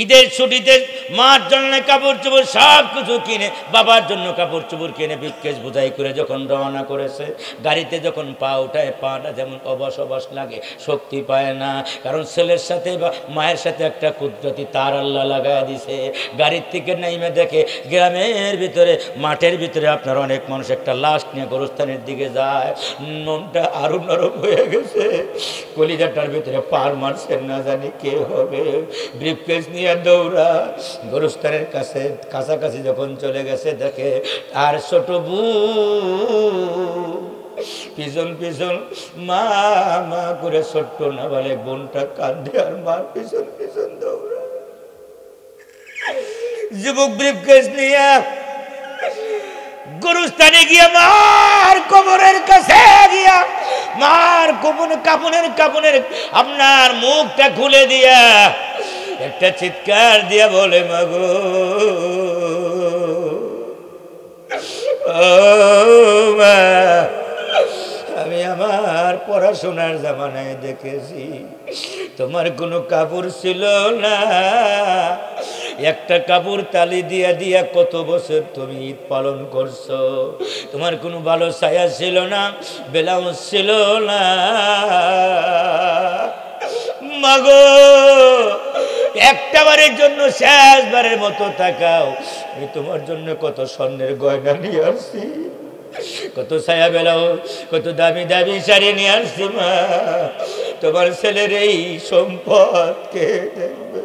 ঈদের ছুটিতে মার জন্য কাপড় চোপড় সব কিছু কিনে, বাবার জন্য কাপড় চোপড় কিনে বিকেশ বোঝাই করে যখন রওনা করেছে, গাড়িতে যখন পা উঠায় পাটা যেমন অবশ অবশ লাগে, শক্তি পায় না। কারণ ছেলের সাথে বা মায়ের সাথে একটা কুদরতি তার আল্লাহ লাগায় দিছে। গাড়ির থেকে নেমে দেখে গ্রামের ভিতরে, মাঠের ভিতরে আপনার অনেক মানুষ একটা লাশ নিয়ে গোরস্থানের দিকে যায়। মনটা আরো নরম হয়ে গেছে, কলিজাটার ভিতরে পার মারছেন, না জানি কে হবে। ব্রিফকেস নিয়ে দৌড়া গোরস্থানের কাছে কাছাকাছি যখন চলে গেছে, দেখে আর ছোট পিছন পিছন মা মা করে ছোট্ট না বলে বোনটা কাঁদে, আর মা পিছন পিছন দৌড়া। যুবক ব্রিফকেস নিয়ে গোরস্থানে গিয়া মার কবরের কাছে গিয়া মার কাপনের আপনার মুখটা খুলে দিয়া একটা চিৎকার দিয়া বলে, মাগো ও মা, আমি আমার পড়াশোনার জামানায় দেখেছি তোমার কোনো কাপড় ছিল না, একটা কাপড় তালি দিয়া দিয়া কত বছর তুমি ঈদ পালন করছো, তোমার কোনো ভালো ছায়া ছিল না, ব্লাউজ ছিল না। মাগো একটা বারের জন্য, শেষবারের মতো তাকাও, আমি তোমার জন্য কত স্বর্ণের গয়না নিয়ে আসছি, কত ছায়া ব্লাউজ, কত দামি দামি শাড়ি নিয়ে আসছি। মা, তোমার ছেলের এই সম্পদ কে দেখবে?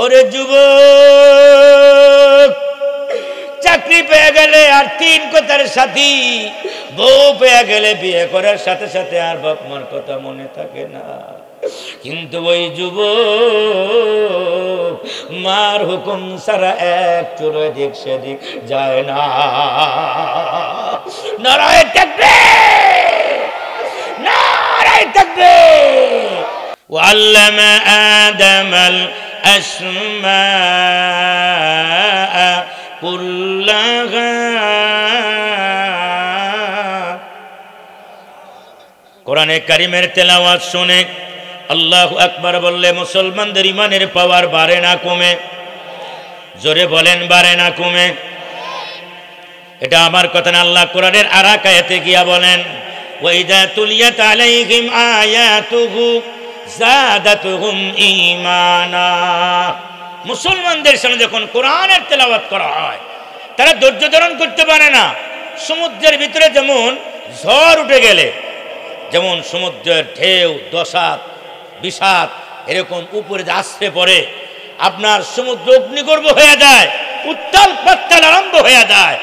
ওরে যুবক, চাকরি পেয়ে গেলে আর 3 কথার সাথী, বউ পেয়ে গেলে বিয়ে করার সাথে সাথে আর বাপ মার কথা মনে থাকে না। কিন্তু ওই যুবক মার হুকুম ছাড়া এক চুলো এদিক সেদিক যায় না। নারায়ে তাকবীর, নারায়ে তাকবীর। ওয়াল্লামা আদামাল আসমাআ কুল্লাহা। কোরআনে কারিমের তেলাওয়াত শুনে আল্লাহু আকবার বললে মুসলমানদের ইমানের পাওয়ার বাড়ে না কমে? জোরে বলেন, বাড়ে না কমে? এটা আমার কথা না, আল্লাহ কোরআনের আরেক আয়াতে গিয়া বলেন, ওয়াইদা তুলিয়াত আলাইহিম আয়াতুহু যাদাতুহুম ঈমানা। মুসলমানদের সামনে যখন কোরআনের তেলাওয়াত করা হয়, তারা ধৈর্য ধারণ করতে পারে না। সমুদ্রের ভিতরে যেমন ঝড় উঠে গেলে, যেমন সমুদ্রের ঢেউ 10 হাত 20 হাত এরকম উপরে আসতে পড়ে, আপনার সমুদ্র অগ্নিগর্ভ হয়ে যায়, উত্তাল পাত্তাল আরম্ভ হয়ে যায়।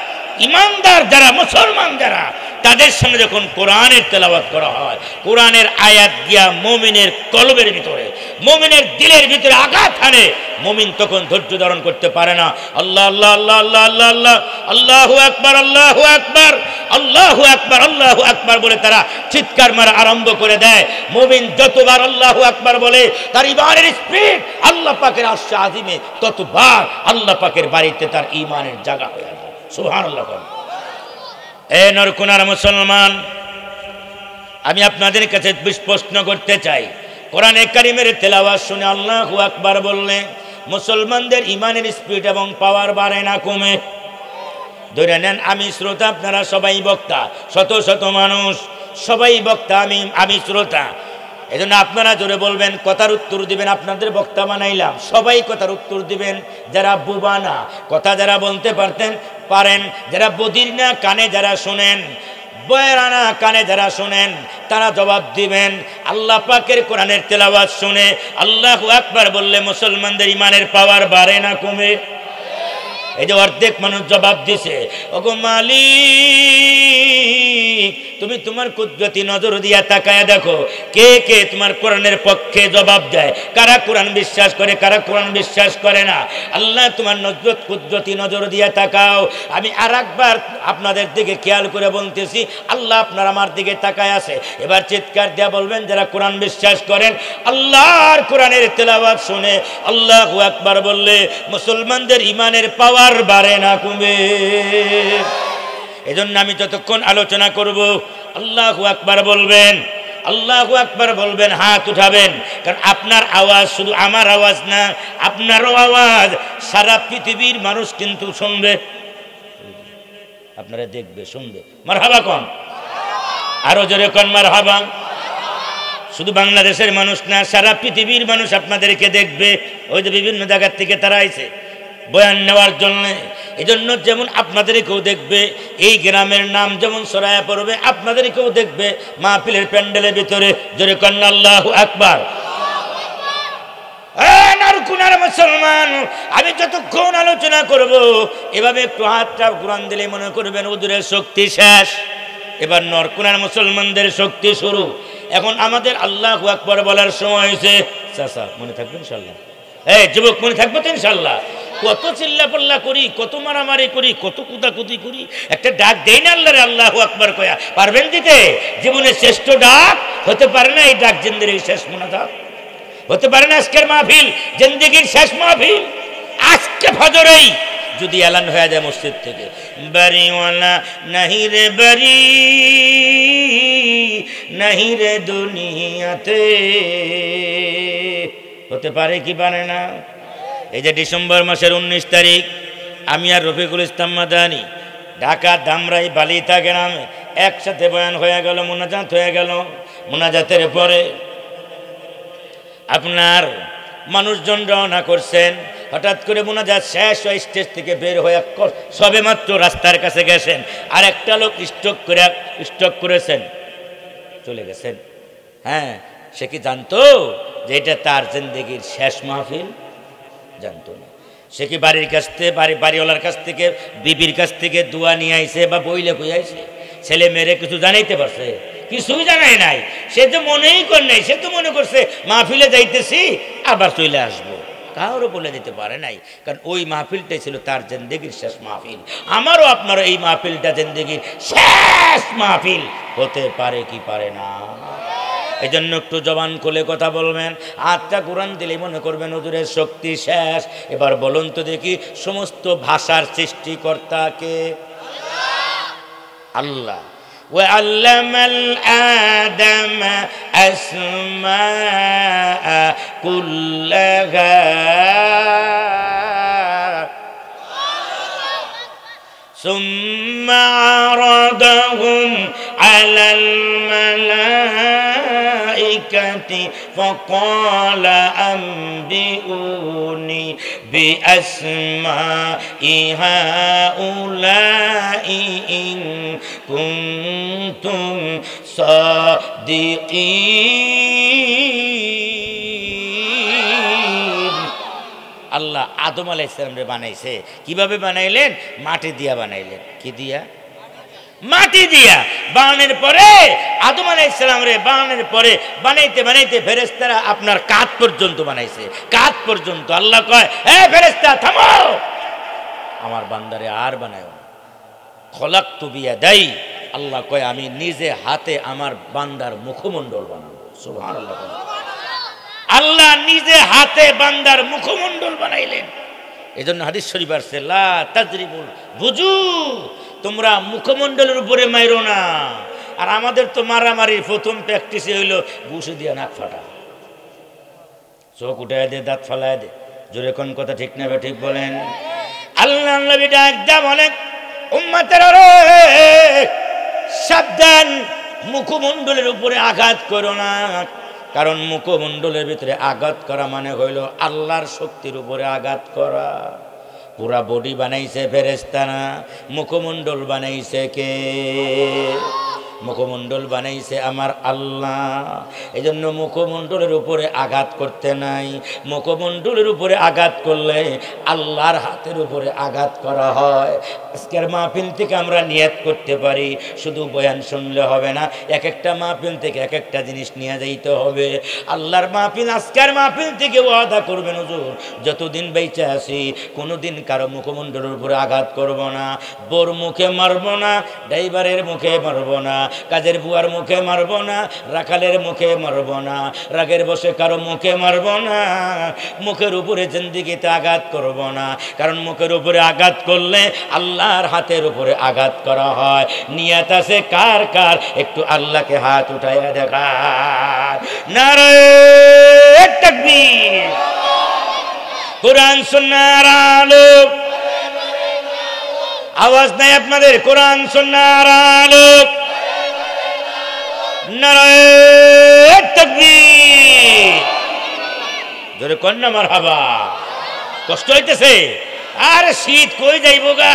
ইমানদার যারা, মুসলমান যারা, তাদের সামনে যখন কোরআনের তেলাওয়াত করা হয়, কোরআনের আয়াত গিয়া মুমিনের কলবের ভিতরে, মুমিনের দিলের ভিতরে আঘাত হানে, মুমিন তখন ধৈর্য ধারণ করতে পারে না। আল্লাহ আল্লাহ আল্লাহ আল্লাহ আল্লাহ আল্লাহ, আল্লাহু আকবার, আল্লাহু আকবার, আল্লাহু আকবার, আল্লাহু আকবার বলে তারা চিৎকার মারা আরম্ভ করে দেয়। মুমিন যতবার আল্লাহু আকবার বলে, তার ঈমানের স্পিড আল্লাহ পাকের আরশে আজিমে ততবার আল্লাহ পাকের বাড়িতে তার ঈমানের জায়গা হয়ে যায়। সুবহানাল্লাহ। এ নরকুনার মুসলমান, আমি আপনাদের কাছে প্রশ্ন করতে চাই, কোরআনে কারিমের তেলাওয়াত শুনে আল্লাহু আকবার বললে মুসলমানদের ঈমানের স্পিড এবং পাওয়ার বাড়ে না কমে? ধরে নেন আমি শ্রোতা, আপনারা সবাই বক্তা, শত শত মানুষ সবাই বক্তা, আমি শ্রোতা। এজন্য আপনারা জোরে বলবেন, কথার উত্তর দিবেন। আপনাদের বক্তা বানাইলাম, সবাই কথার উত্তর দিবেন। যারা বুবা না, কথা যারা বলতে পারেন, যারা বধির না, কানে যারা শুনেন, বয়রানা কানে যারা শুনেন, তারা জবাব দিবেন। আল্লাহ পাকের কোরআনের তেলাওয়াত শুনে আল্লাহু আকবার বললে মুসলমানদের ঈমানের পাওয়ার বাড়ে না কমে? এই যে অর্ধেক মানুষ জবাব দিছে, ওগো মালিক, তুমি তোমার কুদরতি নজর দিয়া তাকায় দেখো কে কে তোমার কোরআনের পক্ষে জবাব দেয়, কারা কোরআন বিশ্বাস করে, কারা কোরআন বিশ্বাস করে না। আল্লাহ তোমার কুদরতি নজর দিয়া তাকাও। আমি আরেকবার আপনাদের দিকে খেয়াল করে বলতেছি, আল্লাহ আপনার আমার দিকে তাকায় আছে। এবার চিৎকার দিয়া বলবেন যারা কোরআন বিশ্বাস করেন, আল্লাহর কোরআনের তেলাওয়াত শুনে আল্লাহু আকবার বললে মুসলমানদের ঈমানের পাওয়ার বাড়ে না কমে? এজন্য আমি যতক্ষণ আলোচনা করব আল্লাহু আকবার বলবেন, আল্লাহু আকবার বলবেন, হাত উঠাবেন, কারণ আপনার আওয়াজ শুধু আমার আওয়াজ না, আপনারও আওয়াজ সারা পৃথিবীর মানুষ কিন্তু শুনবে, আপনারা দেখবে, শুনবে। মারহাবা কোন, আরো জোরে কোন মারহাবা। শুধু বাংলাদেশের মানুষ না, সারা পৃথিবীর মানুষ আপনাদেরকে দেখবে। ওই যে বিভিন্ন জায়গার থেকে তারা আইছে বয়ান নেওয়ার জন্য। এই জন্য যেমন আপনাদেরকেও দেখবে, এই গ্রামের নাম যেমন ছড়ায়া পড়বে, আপনাদেরকেও দেখবে মাহফিলের প্যান্ডেলের ভিতরে। জোরে কন্যা আল্লাহু আকবার। নারকুনার মুসলমান, আমি যতক্ষণ আলোচনা করব এভাবে একটু হাতটা কোরআন দিলে মনে করবেন হুজুরের শক্তি শেষ, এবার নরকুনার মুসলমানদের শক্তি শুরু। এখন আমাদের আল্লাহু আকবার বলার সময় হয়েছে। চাচা মনে থাকবে ইনশাল্লাহ? এই যুবক মনে থাকবে তো ইনশাল্লাহ? কত চিল্লা পাল্লা করি, কত মারামারি করি, কত কুদাকুদি করি, একটা ডাক দেই না আল্লাহরে আল্লাহু আকবার কয়া? পারবেন দিতে? জীবনের শ্রেষ্ঠ ডাক হতে পারে না এই ডাক, জিন্দেগির শেষ মোনাজাত হতে পারে না আজকের মাহফিল, জিন্দেগির শেষ মাহফিল। আজকে ফজরেই যদি এলান হয়ে যায় মসজিদ থেকে, বাড়িওয়ালা নাহি রে বাড়ি, নাহি রে দুনিয়াতে, হতে পারে কি পারে না? এই যে ডিসেম্বর মাসের 19 তারিখ আমি আর রফিকুল ইসলাম মাদানী ঢাকা ধামরাই বালিতা গ্রামে একসাথে বয়ান হয়ে গেল, মোনাজাত হয়ে গেল। মোনাজাতের পরে আপনার মানুষজন রওনা করছেন। হঠাৎ করে মোনাজাত শেষ হয়ে স্টেজ থেকে বের হয়ে সবে মাত্র রাস্তার কাছে গেছেন, আর একটা লোক স্টক করেছেন, চলে গেছেন। হ্যাঁ, সে কি জানতো যে এটা তার জিন্দেগির শেষ মাহফিল? জানতো না। সে কি বাড়ির কাছ থেকে, বাড়িওয়ালার কাছ থেকে, বিবির কাছ থেকে দোয়া নিয়ে আইছে বা বইলে কই আইছে? ছেলে মেয়েরে কিছু জানাইতে পারছে? কিছুই জানাই নাই। সে তো মনেই কর নাই, সে তো মনে করছে মাহফিলে যাইতেছি আবার চলে আসবো। কারো বলে দিতে পারে নাই, কারণ ওই মাহফিলটাই ছিল তার জিন্দেগির শেষ মাহফিল। আমারও আপনারও এই মাহফিলটা জিন্দেগির শেষ মাহফিল হতে পারে কি পারে না? এই জন্য একটু জবান খুলে কথা বলবেন। আটটা কোরআন দিলেই মনে করবেন হুজুরের শক্তি শেষ। এবার বলুন তো দেখি, সমস্ত ভাষার সৃষ্টিকর্তাকে? আল্লাহ। وعلم الآدم أسماء كلها ثم عرضهم على الملائكة فقال أنبئوني بأسماء هؤلاء إن كنتم صادقين। আল্লাহ আদম আলাইহিস সালামকে বানাইছে, কিভাবে বানাইলেন? মাটি দিয়া বানাইলেন। কি দিয়া? মাটি দিয়া। বানানোর পরে আদম আলাইহিস সালামরে বানানোর পরে বানাইতে বানাইতে ফেরেশতারা আপনার কাঁধ পর্যন্ত বানাইছে। কাঁধ পর্যন্ত। আল্লাহ কয়, হে ফেরেশতা থামো, আমার বান্দারে আর বানায়ো না। খলাকতু বিয়াদাই, আল্লাহ কয় আমি নিজে হাতে আমার বান্দার মুখমণ্ডল বানাবো। সুবহানাল্লাহ। আল্লাহ নিজে হাতে বান্দার মুখমণ্ডল বানাইলেন। এই জন্য হাদিস শরীফ আছে, লা তাজরিবুল বুজু, তোমরা মুখমণ্ডলের উপরে মাইরো না। আর আমাদের তো মারামারির প্রথম প্র্যাকটিসে হইল ঘুষি দিয়া নাক ফাটা, চোখ উঠায় দে, দাঁত ফালায় দে। জোরে কোন কথা ঠিক না? ঠিক বলেন। আল্লাহ নবী ডাক দা বলেন, উম্মতের সাবধান, মুখমণ্ডলের উপরে আঘাত করো না। কারণ মুখমণ্ডলের ভিতরে আঘাত করা মানে হইল আল্লাহর শক্তির উপরে আঘাত করা। পুরা বডি বানাইছে ফেরেশতা না, মুখমণ্ডল বানাইছে কে? মুখমণ্ডল বানাইছে আমার আল্লাহ। এই জন্য মুখমণ্ডলের উপরে আঘাত করতে নাই। মুখমণ্ডলের উপরে আঘাত করলে আল্লাহর হাতের উপরে আঘাত করা হয়। আজকের মাহফিল থেকে আমরা নিয়ত করতে পারি, শুধু বয়ান শুনলে হবে না, এক একটা মাহফিল থেকে এক একটা জিনিস নিয়ে যাইতে হবে। আল্লাহর মাহফিল, আজকের মাহফিল থেকে ওয়াদা করবেন, হুজুর যতদিন বেঁচে আছি কোনোদিন কারো মুখমণ্ডলের উপরে আঘাত করব না, বোর মুখে মারব না, ড্রাইভারের মুখে মারব না, কাজের বুয়ার মুখে মারব না, রাখালের মুখে মারব না, রাগের বসে কারো মুখে মারব না, মুখের উপরে জিন্দেগিতে আঘাত করব না, কারণ মুখের উপরে আঘাত করলে আল্লাহর হাতের উপরে আঘাত করা হয়। নিয়ত আছে কার কার একটু আল্লাহকে হাত উঠাইয়া দেখা। নারে তাকবীর। কোরআন সুন্নাহর আলো, আওয়াজ নাই আপনাদের? কোরআন সুন্নাহর আলো, নারে তাকবীর। জোরে কোন না মারহাবা। কষ্ট হইতেছে? আর শীত কই যাইব গা,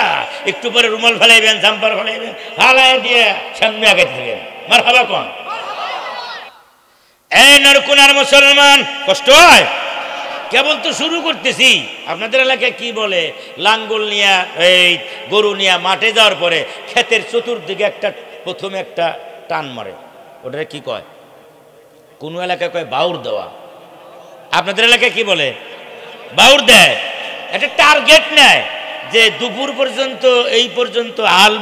একটু পরে রুমাল ফেলাইবেন, জাম্পার ফেলাইবেন, হালাই দিয়ে সামনে আগে থাকবেন। মারহাবা কোন? এই নরকুনার মুসলমান, কষ্ট হয়? কেবল তো শুরু করতেছি। আপনাদের এলাকায় কি বলে? লাঙ্গল নিয়ে এই গরু নিয়ে মাঠে যাওয়ার পরে ক্ষেতের চতুর্দিকে একটা প্রথমে একটা টান মারে, ওটা কি কয়? কোন এলাকায় কয় বাউর দেওয়া। আপনাদের এলাকায় কি বলে? বাউর দেয়। একটা টার্গেট নেয় যে দুপুর পর্যন্ত, এই পর্যন্ত হাল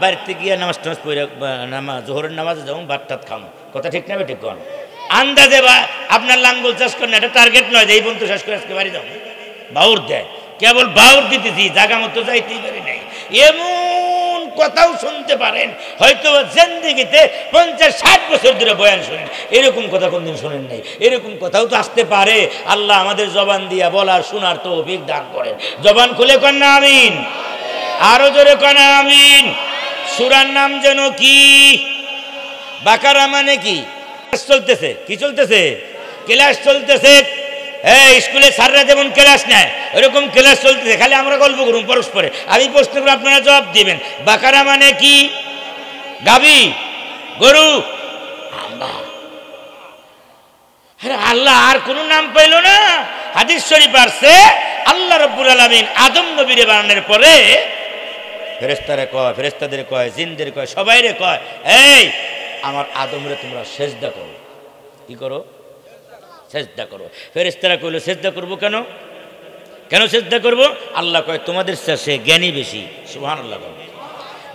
বাড়িতে গিয়ে নামাজ টামাজ পড়ে জোহরের নামাজে যাবো, ভাত টাত খামো। কথা ঠিক না ঠিক কোন? আন্দাজে বা আপনার লাঙ্গল চাষ করেন, এটা টার্গেট নয় যে এই পর্যন্ত শেষ করে আজকে বাড়ি যাবো। বাউর দেয়, কেবল বাউর দিতেছি, জায়গা মতো যাইতেই পারি নাই। এমন কথাও শুনতে পারেন হয়তো জিন্দেগিতে 50-60 বছর ধরে বয়ান শোনেন, এরকম কথা কোনদিন শোনেন নাই। এরকম কথাও তো আসতে পারে। আল্লাহ আমাদের জবান দিয়া বলার শোনার তৌফিক দান করেন। জবান খুলে কন না আমিন, আরো জোরে কন আমিন। সূরার নাম যেন কি? বাকারা। মানে কি? চলতেছে, কি চলতেছে? ক্লাস চলতেছে। স্কুলে স্যাররা যেমন ক্লাস নেয় ওরকম ক্লাস চলতেছে, খালি আমরা গল্প করুন পরস্পরে, আমি প্রশ্ন করে আপনারা জবাব দিবেন। বাকারা মানে কি? গাবি, গরু। আল্লাহ, আল্লাহ আর কোন নাম পাইল না। হাদিস শরীফ আসছে আল্লাহ রাব্বুল আলামিন আদম নবীরে বানানোর পরে ফেরেশতারে কয়, ফেরেশতাদের কয়, জিনদের কয়, সবাইরে কয়, এই আমার আদমরে তোমরা সেজদা করো। কি করো? সেজদা করো। ফেরেশতারা কইল সেজদা করব কেন? কেন সেজদা করব? আল্লাহ কয় তোমাদের সে জ্ঞানী বেশি। সুবহানাল্লাহ।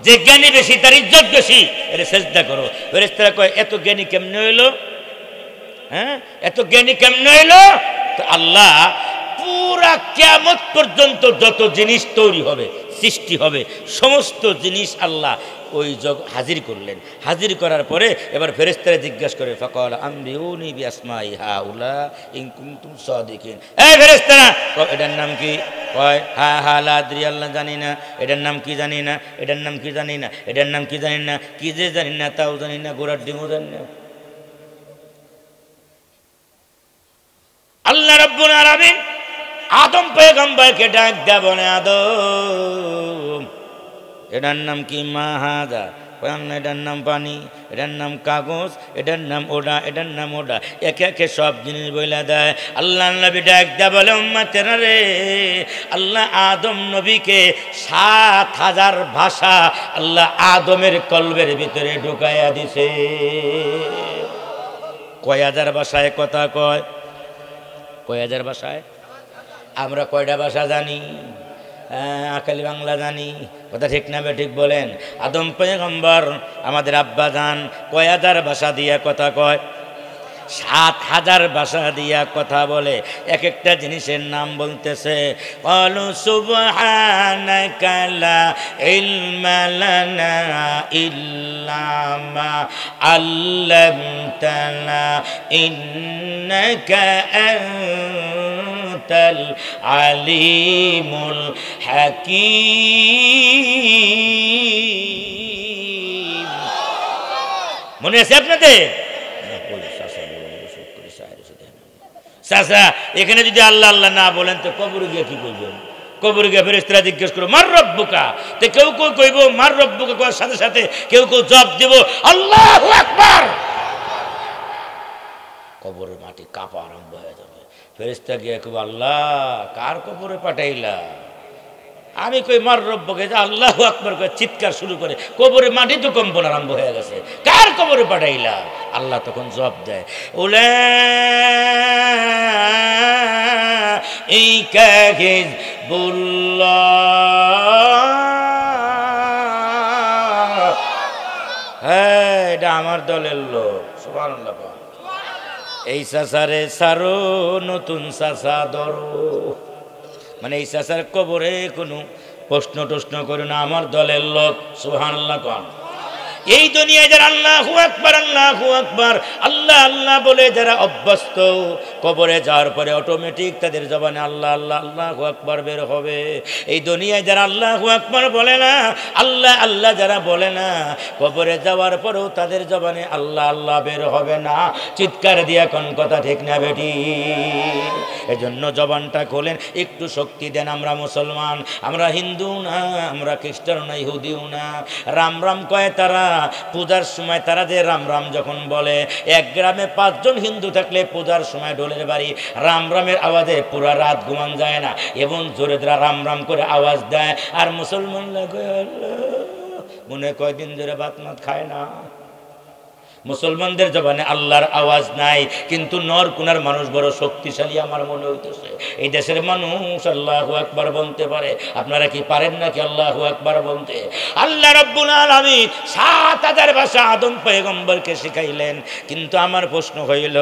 যে জ্ঞানী বেশি তার ইজ্জত বেশি, এর সেজদা করো। ফেরেশতারা কয় এত জ্ঞানী কেমনে হইলো? হ্যাঁ, এত জ্ঞানী কেমনে হইলো? তো আল্লাহ পুরা কিয়ামত পর্যন্ত যত জিনিস তৈরি হবে, সৃষ্টি হবে, সমস্ত জিনিস আল্লাহ ওই হাজির করলেন। হাজির করার পরে এবার ফেরেশতারা জিজ্ঞাসা করে, ফাকাল আমবিউনি বিআসমাই হাউলা ইন কুনতুম সাদিকিন। এই ফেরেশতারা, এটার নাম কি? কয় হা হা লা আদরি, আল্লাহ জানি না। এটার নাম কি জানি না, এটার নাম কি জানি না, এটার নাম কি জানি না, কি যে জানি না তাও জানি না, গোড়ার ডিমও জানি না। আল্লাহ রাব্বুল আলামিন আদম পয়গম্বরকে ডাক দেয়া বলে, আদম এটার নাম কি? মা হাদা। এটার নাম পানি, এটার নাম কাগজ, এটার নাম ওডা, এটার নাম ওডা, একে একে সব জিনিস বইলা দেয়। আল্লাহ নবী ডাক দেয়া বলে, উম্মতেরা রে, আল্লাহ আদম নবীকে 7000 ভাষা আল্লাহ আদমের কলবের ভিতরে ঢুকাইয়া দিছে। কয় হাজার ভাষায় কথা কয়? কয় হাজার ভাষায়? আমরা কয়টা ভাষা জানি? আকালি বাংলা জানি। কথা ঠিক না ঠিক বলেন? আদম পয়গম্বর আমাদের আব্বা জান কয় হাজার ভাষা দিয়া কথা কয়? 7000 ভাষা দিয়া কথা বলে। এক একটা জিনিসের নাম বলতেছে। ক্বালু সুবহানাকা লা ইলমা লানা ইল্লা মা আল্লামতানা ইন্নাকা আনতাল আলিমুল হাকীম। মনে আছে আপনাদের? চাচা এখানে যদি আল্লাহ আল্লাহ না বলেন তো কবরে গিয়ে কি করবেন? কবরে গিয়ে ফেরেশতারা জিজ্ঞেস করো মার রব্বুকা, তো কেউ কেউ কইব মার রব্বুকা করার সাথে সাথে কেউ কেউ জবাব দেব আল্লাহু আকবার। কবরের মাটি কাঁপা আরম্ভ হয়ে যাবে। ফেরেশতা গিয়ে কইব আল্লাহ কার কবরে পাঠাইলা? আমি কই মার রব্বুকে, আল্লাহু আকবার করে চিৎকার শুরু করে কবরে মাটি তো কম্পন আরম্ভ হয়ে গেছে। কার কবরে পাঠাইলা? আল্লাহ তখন জবাব দেয় উলাইকা হিজবুল্লাহ। আমার দলের লোক। সুবহানাল্লাহ। এই চাচারে সারো নতুন চাচা ধরো, মানে এই চাচার কবরে কোনো প্রশ্ন টশ্ন করো না, আমার দলের লোক। সুবহানাল্লাহ। কোন এই দুনিয়ায় যারা আল্লাহু আকবার আল্লাহু আকবার আল্লাহ আল্লাহ বলে যারা অভ্যস্ত, কবরে যাওয়ার পরে অটোমেটিক তাদের জবানে আল্লাহ আল্লাহ আল্লাহু আকবার বের হবে। এই দুনিয়ায় যারা আল্লাহু আকবার বলে না, আল্লাহ আল্লাহ যারা বলে না, কবরে যাওয়ার পরেও তাদের জবানে আল্লাহ আল্লাহ বের হবে না। চিৎকার দিয়া কোন কথা ঠিক না বেটি? এজন্য জবানটা খোলেন, একটু শক্তি দেন। আমরা মুসলমান, আমরা হিন্দু না, আমরা খ্রিস্টান না, ইহুদিও না। রাম রাম কয় তারা, পূজার সময় তারা যে রাম রাম যখন বলে, এক গ্রামে 5 জন হিন্দু থাকলে পূজার সময় ঢোলের বাড়ি রাম রামের আওয়াজে পুরা রাত ঘুমান যায় না, এবং জোরে জোরে রাম রাম করে আওয়াজ দেয়। আর মুসলমান মনে কয়দিন ধরে ভাত মাত খায় না। মুসলমানদের জবানে আল্লাহর আওয়াজ নাই, কিন্তু নরকুনার মানুষ বড় শক্তিশালী আমার মনে হইতেছে। এই দেশের মানুষ আল্লাহু আকবার বলতে পারে, আপনারা কি পারেন নাকি আল্লাহু আকবার বলতে? আল্লাহ রাব্বুল আলামিন 7000 ভাষা আদম পয়গম্বরকে শিখাইলেন, কিন্তু আমার প্রশ্ন হইল,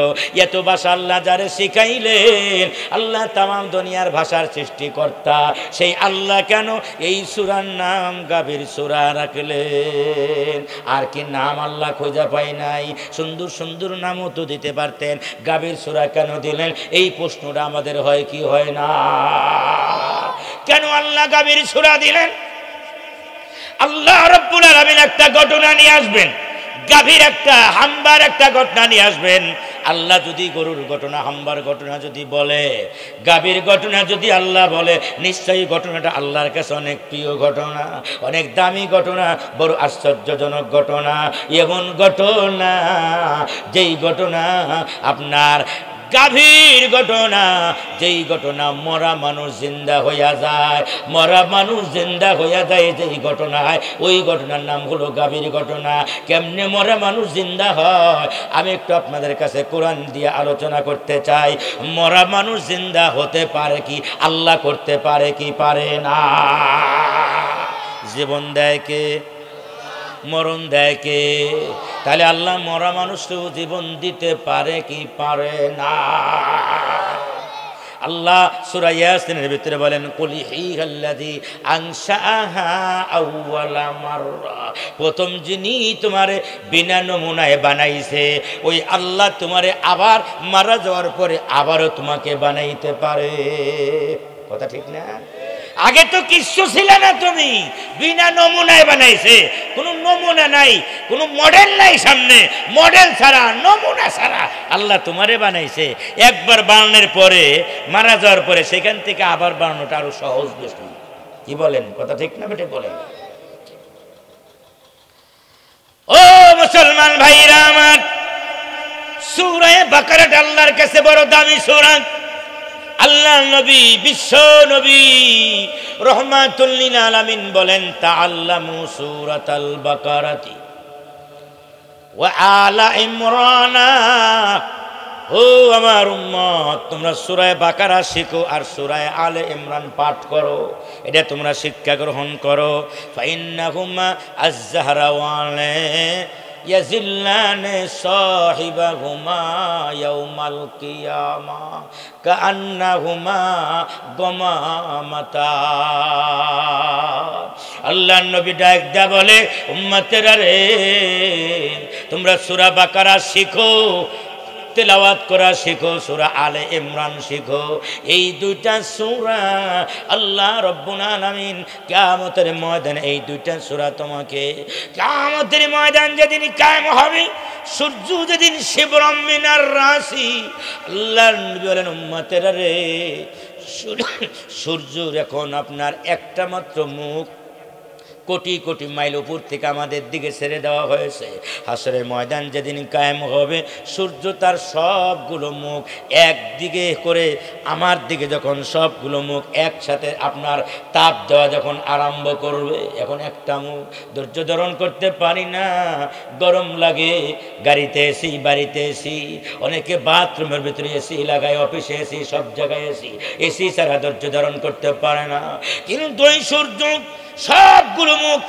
এত ভাষা আল্লাহ যারে শিখাইলেন, আল্লাহ তামাম দুনিয়ার ভাষার সৃষ্টিকর্তা, সেই আল্লাহ কেন এই সূরার নাম গাভীর সূরা রাখলেন? আর কি নাম আল্লাহ খোঁজা পায় না? সুন্দর সুন্দর নামও তো দিতে পারতেন, গাভীর সূরা কেন দিলেন? এই প্রশ্নটা আমাদের হয় কি হয় না? কেন আল্লাহ গাভীর সূরা দিলেন? আল্লাহ রাব্বুল আলামিন একটা ঘটনা নিয়ে আসবেন, গাভীর একটা হাম্বার একটা ঘটনা নিয়ে আসবেন। আল্লাহ যদি গরুর ঘটনা, হাম্বার ঘটনা যদি বলে, গাভীর ঘটনা যদি আল্লাহ বলে, নিশ্চয়ই ঘটনাটা আল্লাহর কাছে অনেক প্রিয় ঘটনা, অনেক দামি ঘটনা, বড় আশ্চর্যজনক ঘটনা। এমন ঘটনা, যেই ঘটনা আপনার গাভীর ঘটনা, যেই ঘটনা মরা মানুষ জিন্দা হইয়া যায়, মরা মানুষ জিন্দা হইয়া যায় যেই ঘটনায়, ওই ঘটনার নাম হলো গাভীর ঘটনা। কেমনে মরা মানুষ জিন্দা হয় আমি একটু আপনাদের কাছে কোরআন দিয়ে আলোচনা করতে চাই। মরা মানুষ জিন্দা হতে পারে কি? আল্লাহ করতে পারে কি পারে না? জীবন দেয় কে? মরণ দেয় কে? তাহলে আল্লাহ মরা মানুষকেও জীবন দিতে পারে কি পারে না? আল্লাহ সূরা ইয়াসিনের ভিতরে বলেন, কুলি হিয়াল্লাযী আনশাআহা আউওয়ালা মাররা, প্রথম যিনি তোমারে বিনা নমুনায় বানাইছে, ওই আল্লাহ তোমারে আবার মারা যাওয়ার পরে আবারও তোমাকে বানাইতে পারে। কথা ঠিক না? আগে তো কিছু ছিল না, তুমি বিনা নমুনায় বানাইছে। কোনো নমুনা নাই, কোনো মডেল নাই সামনে, মডেল ছাড়া, নমুনা ছাড়া আল্লাহ তোমারে বানাইছে। একবার বানানোর পরে, মারা যাওয়ার পরে সেখান থেকে আবার বানানোটা আরো সহজ বেশি। কি বলেন? কথা ঠিক না বেটে বলেন? ও মুসলমান ভাইরা আমার, সূরা বাকারাটা আল্লাহর কাছে বড় দামি সূরা। আল্লাহ নবী, বিশ্ব নবী রহমাতুল লিল আলামিন বলেন, তাআল্লামু সূরাতাল বাকারাতি ওয়া আলা ইমরানা। ও আমার উম্মত, তোমরা সূরা বাকারা শিখো আর সূরা আলে ইমরান পাঠ করো, এটা তোমরা শিক্ষা গ্রহণ করো। ফাইন্নাহুমা আয-যাহরাওয়ানে ইয়াজিল্লানে সাহিবাহুমা ইয়াউমাল কিয়ামা কাআন্নাহুমা গমামাতা। আল্লাহর নবী ডাক দেয়া বলে, উম্মতেরা রে, তোমরা সূরা বাকারা শিখো, তেলাওয়াত করা শিখো, সূরা আলে ইমরান শিখো। এই দুইটা সূরা আল্লাহ রাব্বুল আলামিন কিয়ামতের ময়দানে, এই দুইটা সূরা তোমাকে কিয়ামতের ময়দান যেদিন কায়েম হবে, সূর্য যেদিন শিবরাম মিনার রাশি, আল্লাহর নবী বলেন, উম্মতেরা রে, সূর্যের এখন আপনার একটা মাত্র মুখ কোটি কোটি মাইল উপর থেকে আমাদের দিকে ছেড়ে দেওয়া হয়েছে। হাসরের ময়দান যেদিন কায়েম হবে, সূর্য তার সবগুলো মুখ একদিকে করে আমার দিকে যখন সবগুলো মুখ একসাথে আপনার তাপ দেওয়া যখন আরম্ভ করবে, এখন একটা মুখ ধৈর্য ধারণ করতে পারি না, গরম লাগে। গাড়িতে এসি, বাড়িতে এসি, অনেকে বাথরুমের ভিতরে এসি লাগায়, অফিসে এসি, সব জায়গায় এসি, এসি ছাড়া ধৈর্য ধারণ করতে পারে না। কিন্তু এই সূর্য সবগুলো মুখ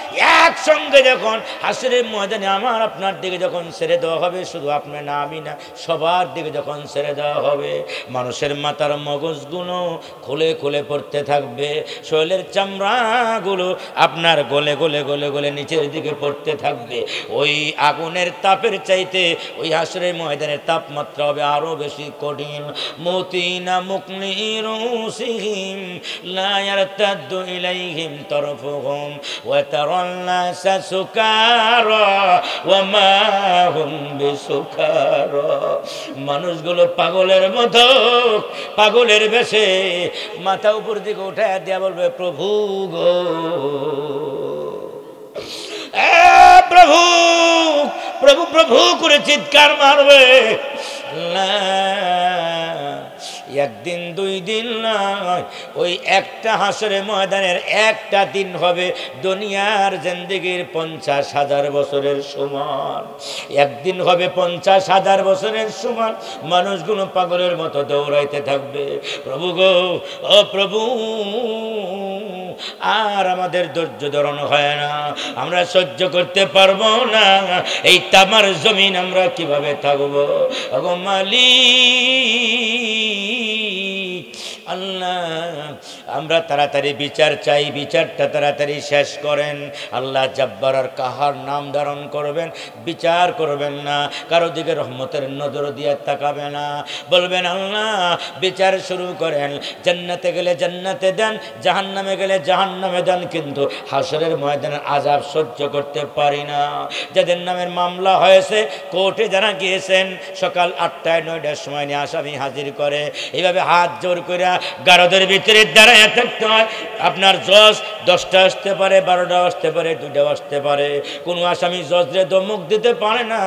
একসঙ্গে যখন হাসরের ময়দানে আমার আপনার দিকে যখন ছেড়ে দেওয়া হবে, শুধু আপনার না আমি না সবার দিকে যখন ছেড়ে দেওয়া হবে, মানুষের মাথার মগজগুলো খুলে খুলে পড়তে থাকবে, শরীরের চামড়াগুলো আপনার গলে গলে গলে গলে নিচের দিকে পড়তে থাকবে। ওই আগুনের তাপের চাইতে ওই হাসরের ময়দানের তাপমাত্রা হবে আরো বেশি কঠিন। মুতিনা মুকনিরুসিহিম লা ইয়ারতাদ্দু ইলাইহিম তরফুহুম ওয়া তারান নাসা সুকারা ওয়া মা হুম বিসুকারা। মানুষগুলো পাগলের মতো, পাগলের বেশে মাথা উপর দিকে উঠায় দিয়া বলবে, প্রভু গো, প্রভু প্রভু প্রভু করে চিৎকার মারবে। একদিন দুই দিন নয়, ওই একটা হাসরের ময়দানের একটা দিন হবে দুনিয়ার জিন্দেগির 50,000 বছরের সমান। একদিন হবে 50,000 বছরের সমান। মানুষগুলো পাগলের মতো দৌড়াইতে থাকবে, প্রভু গো, ও প্রভু, আর আমাদের ধৈর্য ধারণ হয় না, আমরা সহ্য করতে পারবো না, এই তামার জমিন আমরা কিভাবে থাকবো? ওগো মালিক আল্লাহ, আমরা তাড়াতাড়ি বিচার চাই, বিচারটা তাড়াতাড়ি শেষ করেন। আল্লাহ জব্বার আর কাহার নাম ধারণ করবেন, বিচার করবেন না, কারো দিকে রহমতের নজর দিয়ে তাকাবে না, বলবেন আল্লাহ বিচার শুরু করেন, জান্নাতে গেলে জান্নাতে দেন, জাহান্নামে গেলে জাহান্নামে দেন, কিন্তু হাসরের ময়দানের আযাব সহ্য করতে পারি না। যাদের নামের মামলা হয়েছে, কোর্টে যারা গিয়েছেন, সকাল 8টায় 9টার সময় নিয়ে আসামি হাজির করে, এইভাবে হাত জোর করে গারদের ভিতরে দাঁড়ায় থাকতে হয়। আপনার জজ 10টা আসতে পারে, 12টা আসতে পারে, 2টা আসতে পারে, কোনো আসামি জজরে ধমক দিতে পারে না,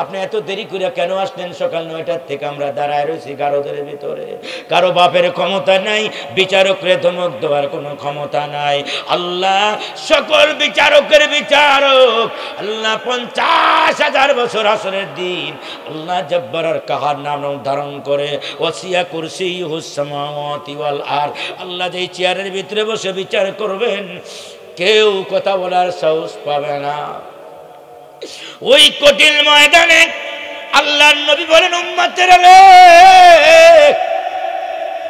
আপনি এত দেরি করে কেন আসলেন? সকাল 9টার থেকে আমরা দাঁড়ায় রয়েছি গারদের ভিতরে। কারো বাপের ক্ষমতা নাই, বিচারকরে ধমক দেওয়ার কোনো ক্ষমতা নাই। আল্লাহ সকল বিচারকের বিচারক, আল্লাহ 50,000 বছর হাসরের দিন আল্লাহ জব্বার আর কাহার নাম ধারণ করে, ওয়াসিয়া কুরসিয়ুহুস সামাওয়াতি ওয়াল আরদ। আল্লাহ যেই চেয়ারের ভিতরে বসে বিচার করবেন, কেউ কথা বলার সাহস পাবে না। ওই কঠিন ময়দানে আল্লাহর নবী বলেন, উম্মতেরা রে,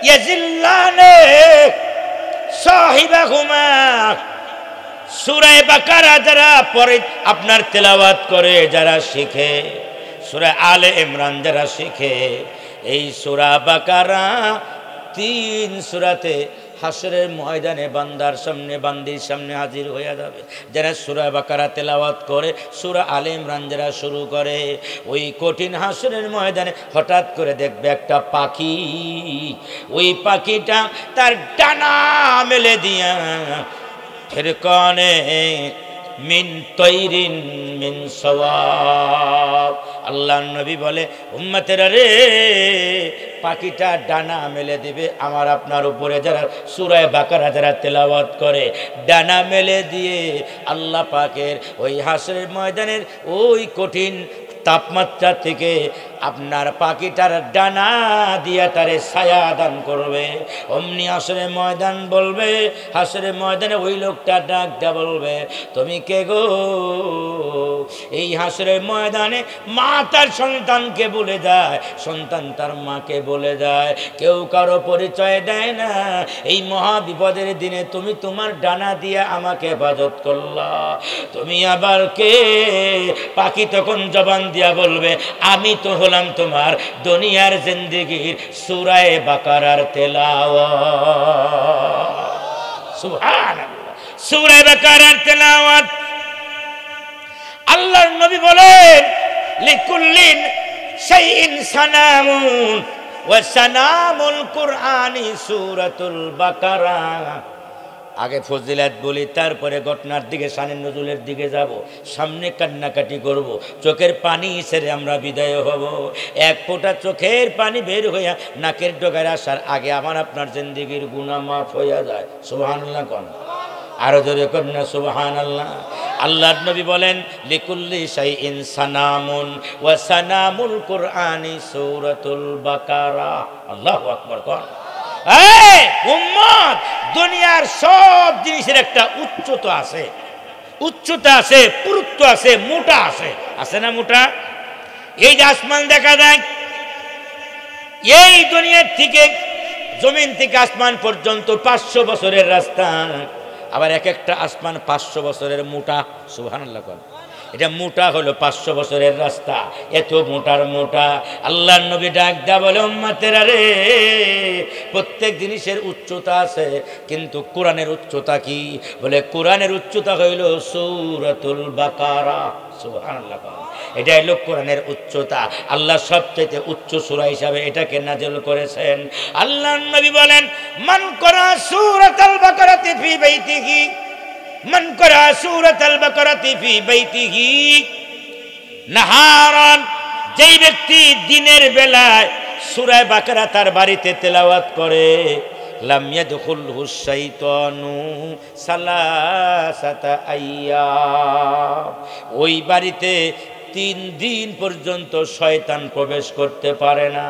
ইয়াজিল্লানে সাহিবাহুমা। সূরা বাকারা যারা পড়ে, আপনার তেলাওয়াত করে, যারা শিখে, সূরা আলে ইমরান যারা শিখে, এই সূরা বাকারা 3 সূরাতে হাসরের ময়দানে বান্দার সামনে, বান্দির সামনে হাজির হয়ে যাবে। যারা সূরা বাকারা তেলাওয়াত করে, সূরা আলে ইমরান যারা শুরু করে, ওই কঠিন হাসরের ময়দানে হঠাৎ করে দেখবে একটা পাখি, ওই পাখিটা তার ডানা মেলে দিয়া ফিরকানে মিন তৈরিন মিন সওয়াব। আল্লাহ নবী বলে, উম্মতেরা রে, পাখিটা ডানা মেলে দিবে আমার আপনার উপরে, যারা সূরা বাকারা যারা তেলাওয়াত করে, ডানা মেলে দিয়ে আল্লাহ পাকের ওই হাসরের ময়দানের ওই কঠিন তাপমাত্রা থেকে আপনার পাখিটার ডানা দিয়া তারে ছায়া দান করবে। অমনি হাসরের ময়দান বলবে, হাসরের ময়দানে ওই লোকটা ডাক দেয়া বলবে, তুমি কে গো? এই হাসরের ময়দানে মা তার সন্তানকে বলে যায়, সন্তান তার মাকে বলে যায়, কেউ কারো পরিচয় দেয় না। এই মহা বিপদের দিনে তুমি তোমার ডানা দিয়ে আমাকে হেফাজত করলা, তুমি আবার কে? পাখি তখন জবান দিয়া বলবে, আমি তো হলাম তোমার দুনিয়ার জিন্দেগির সূরা বাকারার তেলাওয়াত। সুবহানাল্লাহ, সূরা বাকারার তেলাওয়াত। আল্লাহর নবী বলেন, লিকুল্লিন শাইইন সানামুন ওয়া সানামুল কুরআনি সূরাতুল বাকারা। আগে ফজিলাত বলি, তারপরে ঘটনার দিকে, শানের নজুলের দিকে যাব। সামনে কান্নাকাটি করব, চোখের পানি ছেড়ে আমরা বিদায় হব। এক ফোঁটা চোখের পানি বের হইয়া নাকের ডগায় আসার আগে আমার আপনার জিন্দেগির গুনাহ মাফ হইয়া যায়। সুবহানাল্লাহ কোন, আরো জোরে কোন না সুবহানাল্লাহ। আল্লাহর নবী বলেন, লিকুল্লি শাইইন সানামুন ওয়া সানামুল কুরআনি সূরাতুল বাকারা। আল্লাহু আকবার কোন। এই উম্মত, দুনিয়ার সব জিনিসের একটা উচ্চতা আছে, উচ্চতা আছে, পুরুত্ব আছে, মোটা আছে, আছে না মোটা? এই যে আসমান দেখা যায়, এই দুনিয়ার থেকে, জমিন থেকে আসমান পর্যন্ত 500 বছরের রাস্তা। আবার এক একটা আসমান 500 বছরের মোটা। সুবহানাল্লাহ কোন। এটা মোটা হলো 500 বছরের রাস্তা, এত মোটার মোটা। আল্লাহর নবী ডাক দেয়া বলে, উম্মতেরা রে, প্রত্যেক জিনিসের উচ্চতা আছে, কিন্তু কোরআনের উচ্চতা কি? বলে কোরআনের উচ্চতা হইল সূরাতুল বাকারা। সুবহানাল্লাহ। এটা হলো কোরআনের উচ্চতা। আল্লাহ সবচেয়ে উচ্চ সূরা হিসাবে এটাকে নাযিল করেছেন। আল্লাহর নবী বলেন, মান করা সূরাতুল বাকারাতি ফি বাইতিহি, মান করা সূরাতুল বাকারাতি ফি বাইতিহি নাহারান, যেই ব্যক্তি দিনের বেলায় সূরা বাকারা তার বাড়িতে তেলাওয়াত করে, লাম ইয়াদখুলহু শাইতানু সালাসাতা আইয়াম, ওই বাড়িতে 3 দিন পর্যন্ত শয়তান প্রবেশ করতে পারে না,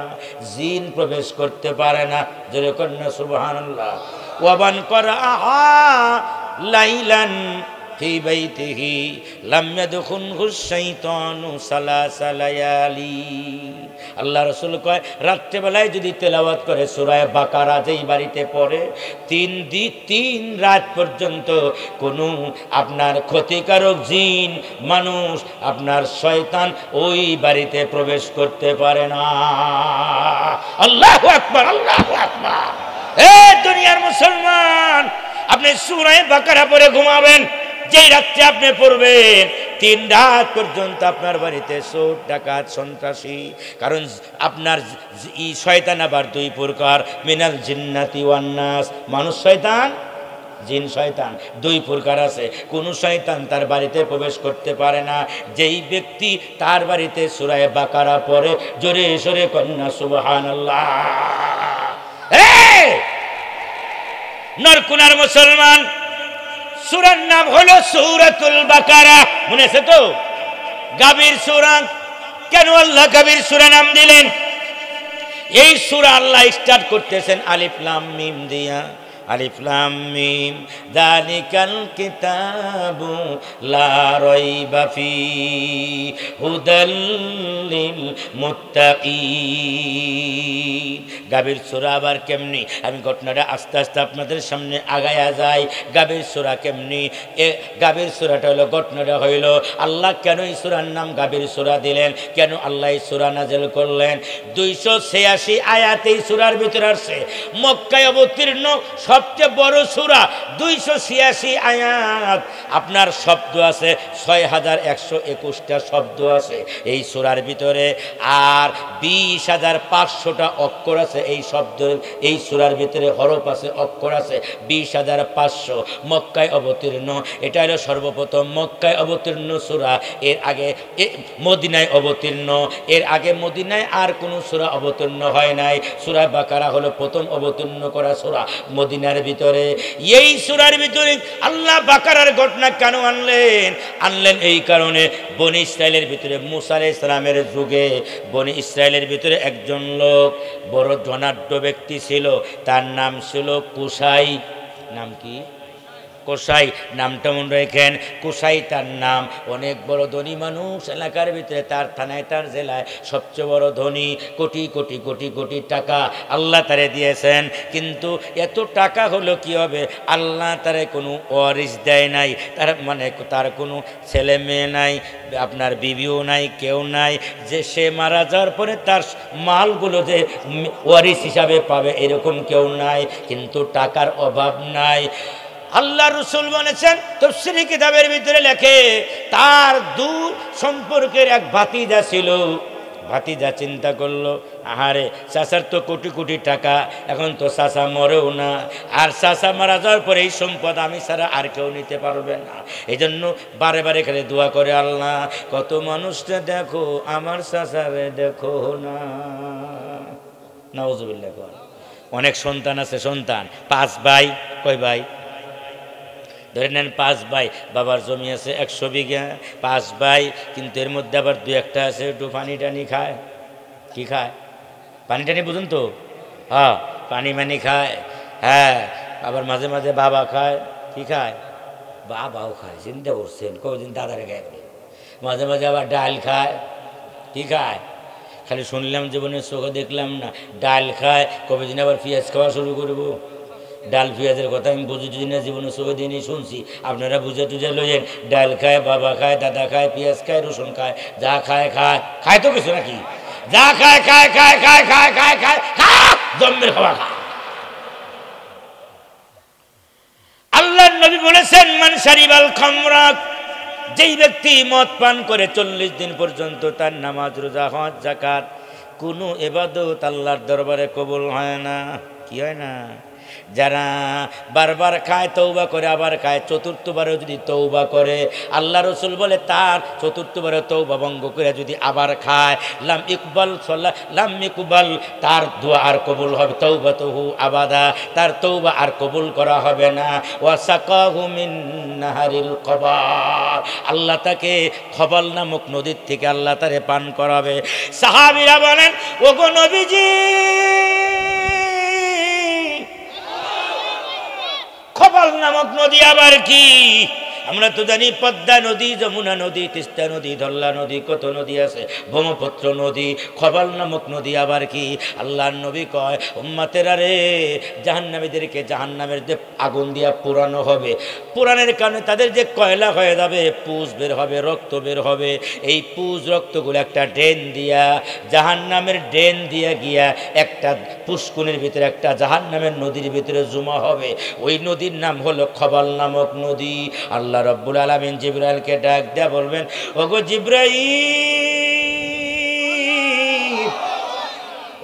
জিন প্রবেশ করতে পারে না। যেরকম না সুবহানাল্লাহ। ওয়াবান করাহা লাইলান ফি বাইতিহি লাম ইয়াদখুলহু শাইতানু সালাসা লায়ালি। আল্লাহ রাসূল কয়, রাত্রে বেলায় যদি তেলাওয়াত করে সূরা বাকারা, যেই বাড়িতে পড়ে, 3 রাত পর্যন্ত কোনো আপনার ক্ষতিকারক জিন, মানুষ, আপনার শয়তান ওই বাড়িতে প্রবেশ করতে পারে না। আল্লাহু আকবার, আল্লাহু আকবার। এ দুনিয়ার মুসলমান, আপনি সূরা বাকারা পড়ে ঘুমাবেন, যেই রাত্রে আপনি পড়বেন, 3 রাত পর্যন্ত আপনার বাড়িতে চোর, ডাকাত, সন্ত্রাসী। কারণ আপনার এই শয়তান আবার 2 প্রকার, মিনাল জিন্নাতি ওয়ান নাস, মানুষ শয়তান, জিন শয়তান 2 প্রকার আছে। কোন শয়তান তার বাড়িতে প্রবেশ করতে পারে না যেই ব্যক্তি তার বাড়িতে সূরা বাকারা পড়ে। জোরে সোরে কন্যা সুবহানাল্লাহ। নরকুনার মুসলমান, সূরার নাম হলো সূরাতুল বাকারা। মনে আছে তো? গাভীর সূরা। কেন আল্লাহ গাভীর সূরা নাম দিলেন? এই সূরা আল্লাহ স্টার্ট করতেছেন আলিফ লাম মিম দিয়া। আলিফ লাম মিম যালিকাল কিতাবু লা রাইবা ফি হুদাল লিল মুত্তাকিন। গাভীর সূরা আবার কেমনি? আমি ঘটনাটা আস্তে আস্তে আপনাদের সামনে আগায়া যাই। গাভীর সূরা কেমনি? গাভীর সূরাটা হলো, ঘটনাটা হইল, আল্লাহ কেন এই সূরার নাম গাভীর সূরা দিলেন? কেন আল্লাহ এই সূরা নাযিল করলেন? 286 আয়াত এই সূরার ভিতরে আছে। মক্কায় অবতীর্ণ সবচেয়ে বড় সূরা, 286 আয়াত। আপনার শব্দ আছে 6121টা শব্দ আছে এই সূরার ভিতরে, আর 20,500টা অক্ষর আছে এই শব্দ, এই সূরার ভিতরে হরফ আছে, অক্ষর আছে 20,500। মক্কায় অবতীর্ণ, এটা হলো সর্বপ্রথম মক্কায় অবতীর্ণ সূরা। এর আগে মদিনায় অবতীর্ণ, এর আগে মদিনায় আর কোনো সূরা অবতীর্ণ হয় নাই। সূরা বাকারা হলো প্রথম অবতীর্ণ করা সূরা মদিনার ভিতরে। এই সূরার ভিতরে আল্লাহ বাকারার ঘটনা কেন আনলেন? এই কারণে বনি ইসরায়েলের ভিতরে মুসা আলাইহিস সালামের যুগে বনি ইসরায়েলের ভিতরে একজন লোক, বড় ধনাঢ্য ব্যক্তি ছিল, তার নাম ছিল কুসাই। নাম কি? কোসাই। নামটা মনে রেখেন, কোসাই তার নাম। অনেক বড় ধনী মানুষ এলাকার ভিতরে, তার থানায়, তার জেলায় সবচেয়ে বড় ধনী। কোটি কোটি কোটি কোটি টাকা আল্লাহ তারে দিয়েছেন। কিন্তু এত টাকা হলো কি হবে? আল্লাহ তারে কোনো ওয়ারিস দেয় নাই, তার মানে তার কোনো ছেলে মেয়ে নাই, আপনার বিবিও নাই, কেউ নাই যে সে মারা যাওয়ার পরে তার মালগুলো যে ওয়ারিস হিসাবে পাবে, এরকম কেউ নাই। কিন্তু টাকার অভাব নাই। আল্লাহ রাসূল বলেছেন, তাফসীরে কিতাবের ভিতরে লেখে, তার দূর সম্পর্কের এক ভাতিজা ছিল। ভাতিজা চিন্তা করলো, আহারে চাচার তো কোটি কোটি টাকা, এখন তো চাচা মরেও না, আর চাচা মারা যাওয়ার পরে এই সম্পদ আমি ছাড়া আর কেউ নিতে পারবে না। এই জন্য বারে বারে খালি দোয়া করে, আল্লাহ কত মানুষটা দেখো, আমার চাচারে দেখো না। নাউজুবিল্লাহ। অনেক সন্তান আছে, সন্তান 5 ভাই, কয় ভাই ধরে নেন 5 ভাই, বাবার জমি আছে 100 বিঘা, 5 ভাই, কিন্তু এর মধ্যে আবার 2-1টা আছে একটু পানি টানি খায়। কি খায়? পানি টানি, বুঝুন তো? হ্যাঁ, পানি মানি খায়। হ্যাঁ, আবার মাঝে মাঝে বাবা খায়। কি খায়? বাবাও খায়, চিন্তা করছেন, কদিন দাদারে খায়, মাঝে মাঝে আবার ডাল খায়। কি খায়? খালি শুনলাম, জীবনের চোখে দেখলাম না। ডাল খায়, কবে দিন আবার পেঁয়াজ খাওয়া শুরু করবো। ডাল পেঁয়াজের কথা আমি বুঝেছি না, জীবনে চোখে দিনই শুনছি, আপনারা বুঝে টুঝে লইয়েন। ডাল খায়, বাবা খায়, দাদা খায়, পেঁয়াজ খায়, রসুন খায়, যা খায় খায়, খায় তো কিছু নাকি, যা খায় খায় খায় খায় খায় খায় খায় খায়, জম্মের খাওয়া খায়। আল্লাহর নবী বলেছেন, মান শারিবাল খামরা, যেই ব্যক্তি মদ পান করে 40 দিন পর্যন্ত তার নামাজ, রোজা, হজ, যাকাত, কোনো ইবাদত আল্লাহর দরবারে কবুল হয় না। কি হয় না? যারা বারবার খায়, তৌবা করে আবার খায়, 4র্থবারে যদি তৌবা করে, আল্লাহ রসুল বলে তার 4র্থবারে তৌবা ভঙ্গ করে যদি আবার খায়, লাম ইকবাল, তার দোয়া আর কবুল হবে, তৌবাতুহু আবাদা, তার তৌবা আর কবুল করা হবে না। ওয়াসাকাহু মিন নাহারিল কবার, আল্লাহ তাকে খবল নামক নদীর থেকে আল্লাহ তারে পান করাবে। সাহাবীরা বলেন, ওগো নবীজি, খবল নামক নদী আবার কি? আমরা তো জানি পদ্মা নদী, যমুনা নদী, তিস্তা নদী, ধল্লা নদী, কত নদী আছে, ব্রহ্মপুত্র নদী, খবল নামক নদী আবার কি? আল্লাহর নবী কয়, উম্মতেরা রে, জাহান্নামীদেরকে জাহান্নামের যে আগুন দিয়া পোড়ানো হবে, পোড়ানোর কারণে তাদের যে কয়লা হয়ে যাবে, পুজ বের হবে, রক্ত বের হবে, এই পুজ রক্তগুলো একটা ড্রেন দিয়া, জাহান্নামের ড্রেন দিয়া গিয়া একটা পুষ্কুনির ভিতরে, একটা জাহান্নামের নদীর ভিতরে জমা হবে। ওই নদীর নাম হলো খবল নামক নদী। আল্লাহ রব্বুল আলামিন জিবরাইলকে ডাক দেয়া বলবেন, ওগো জিবরাইল,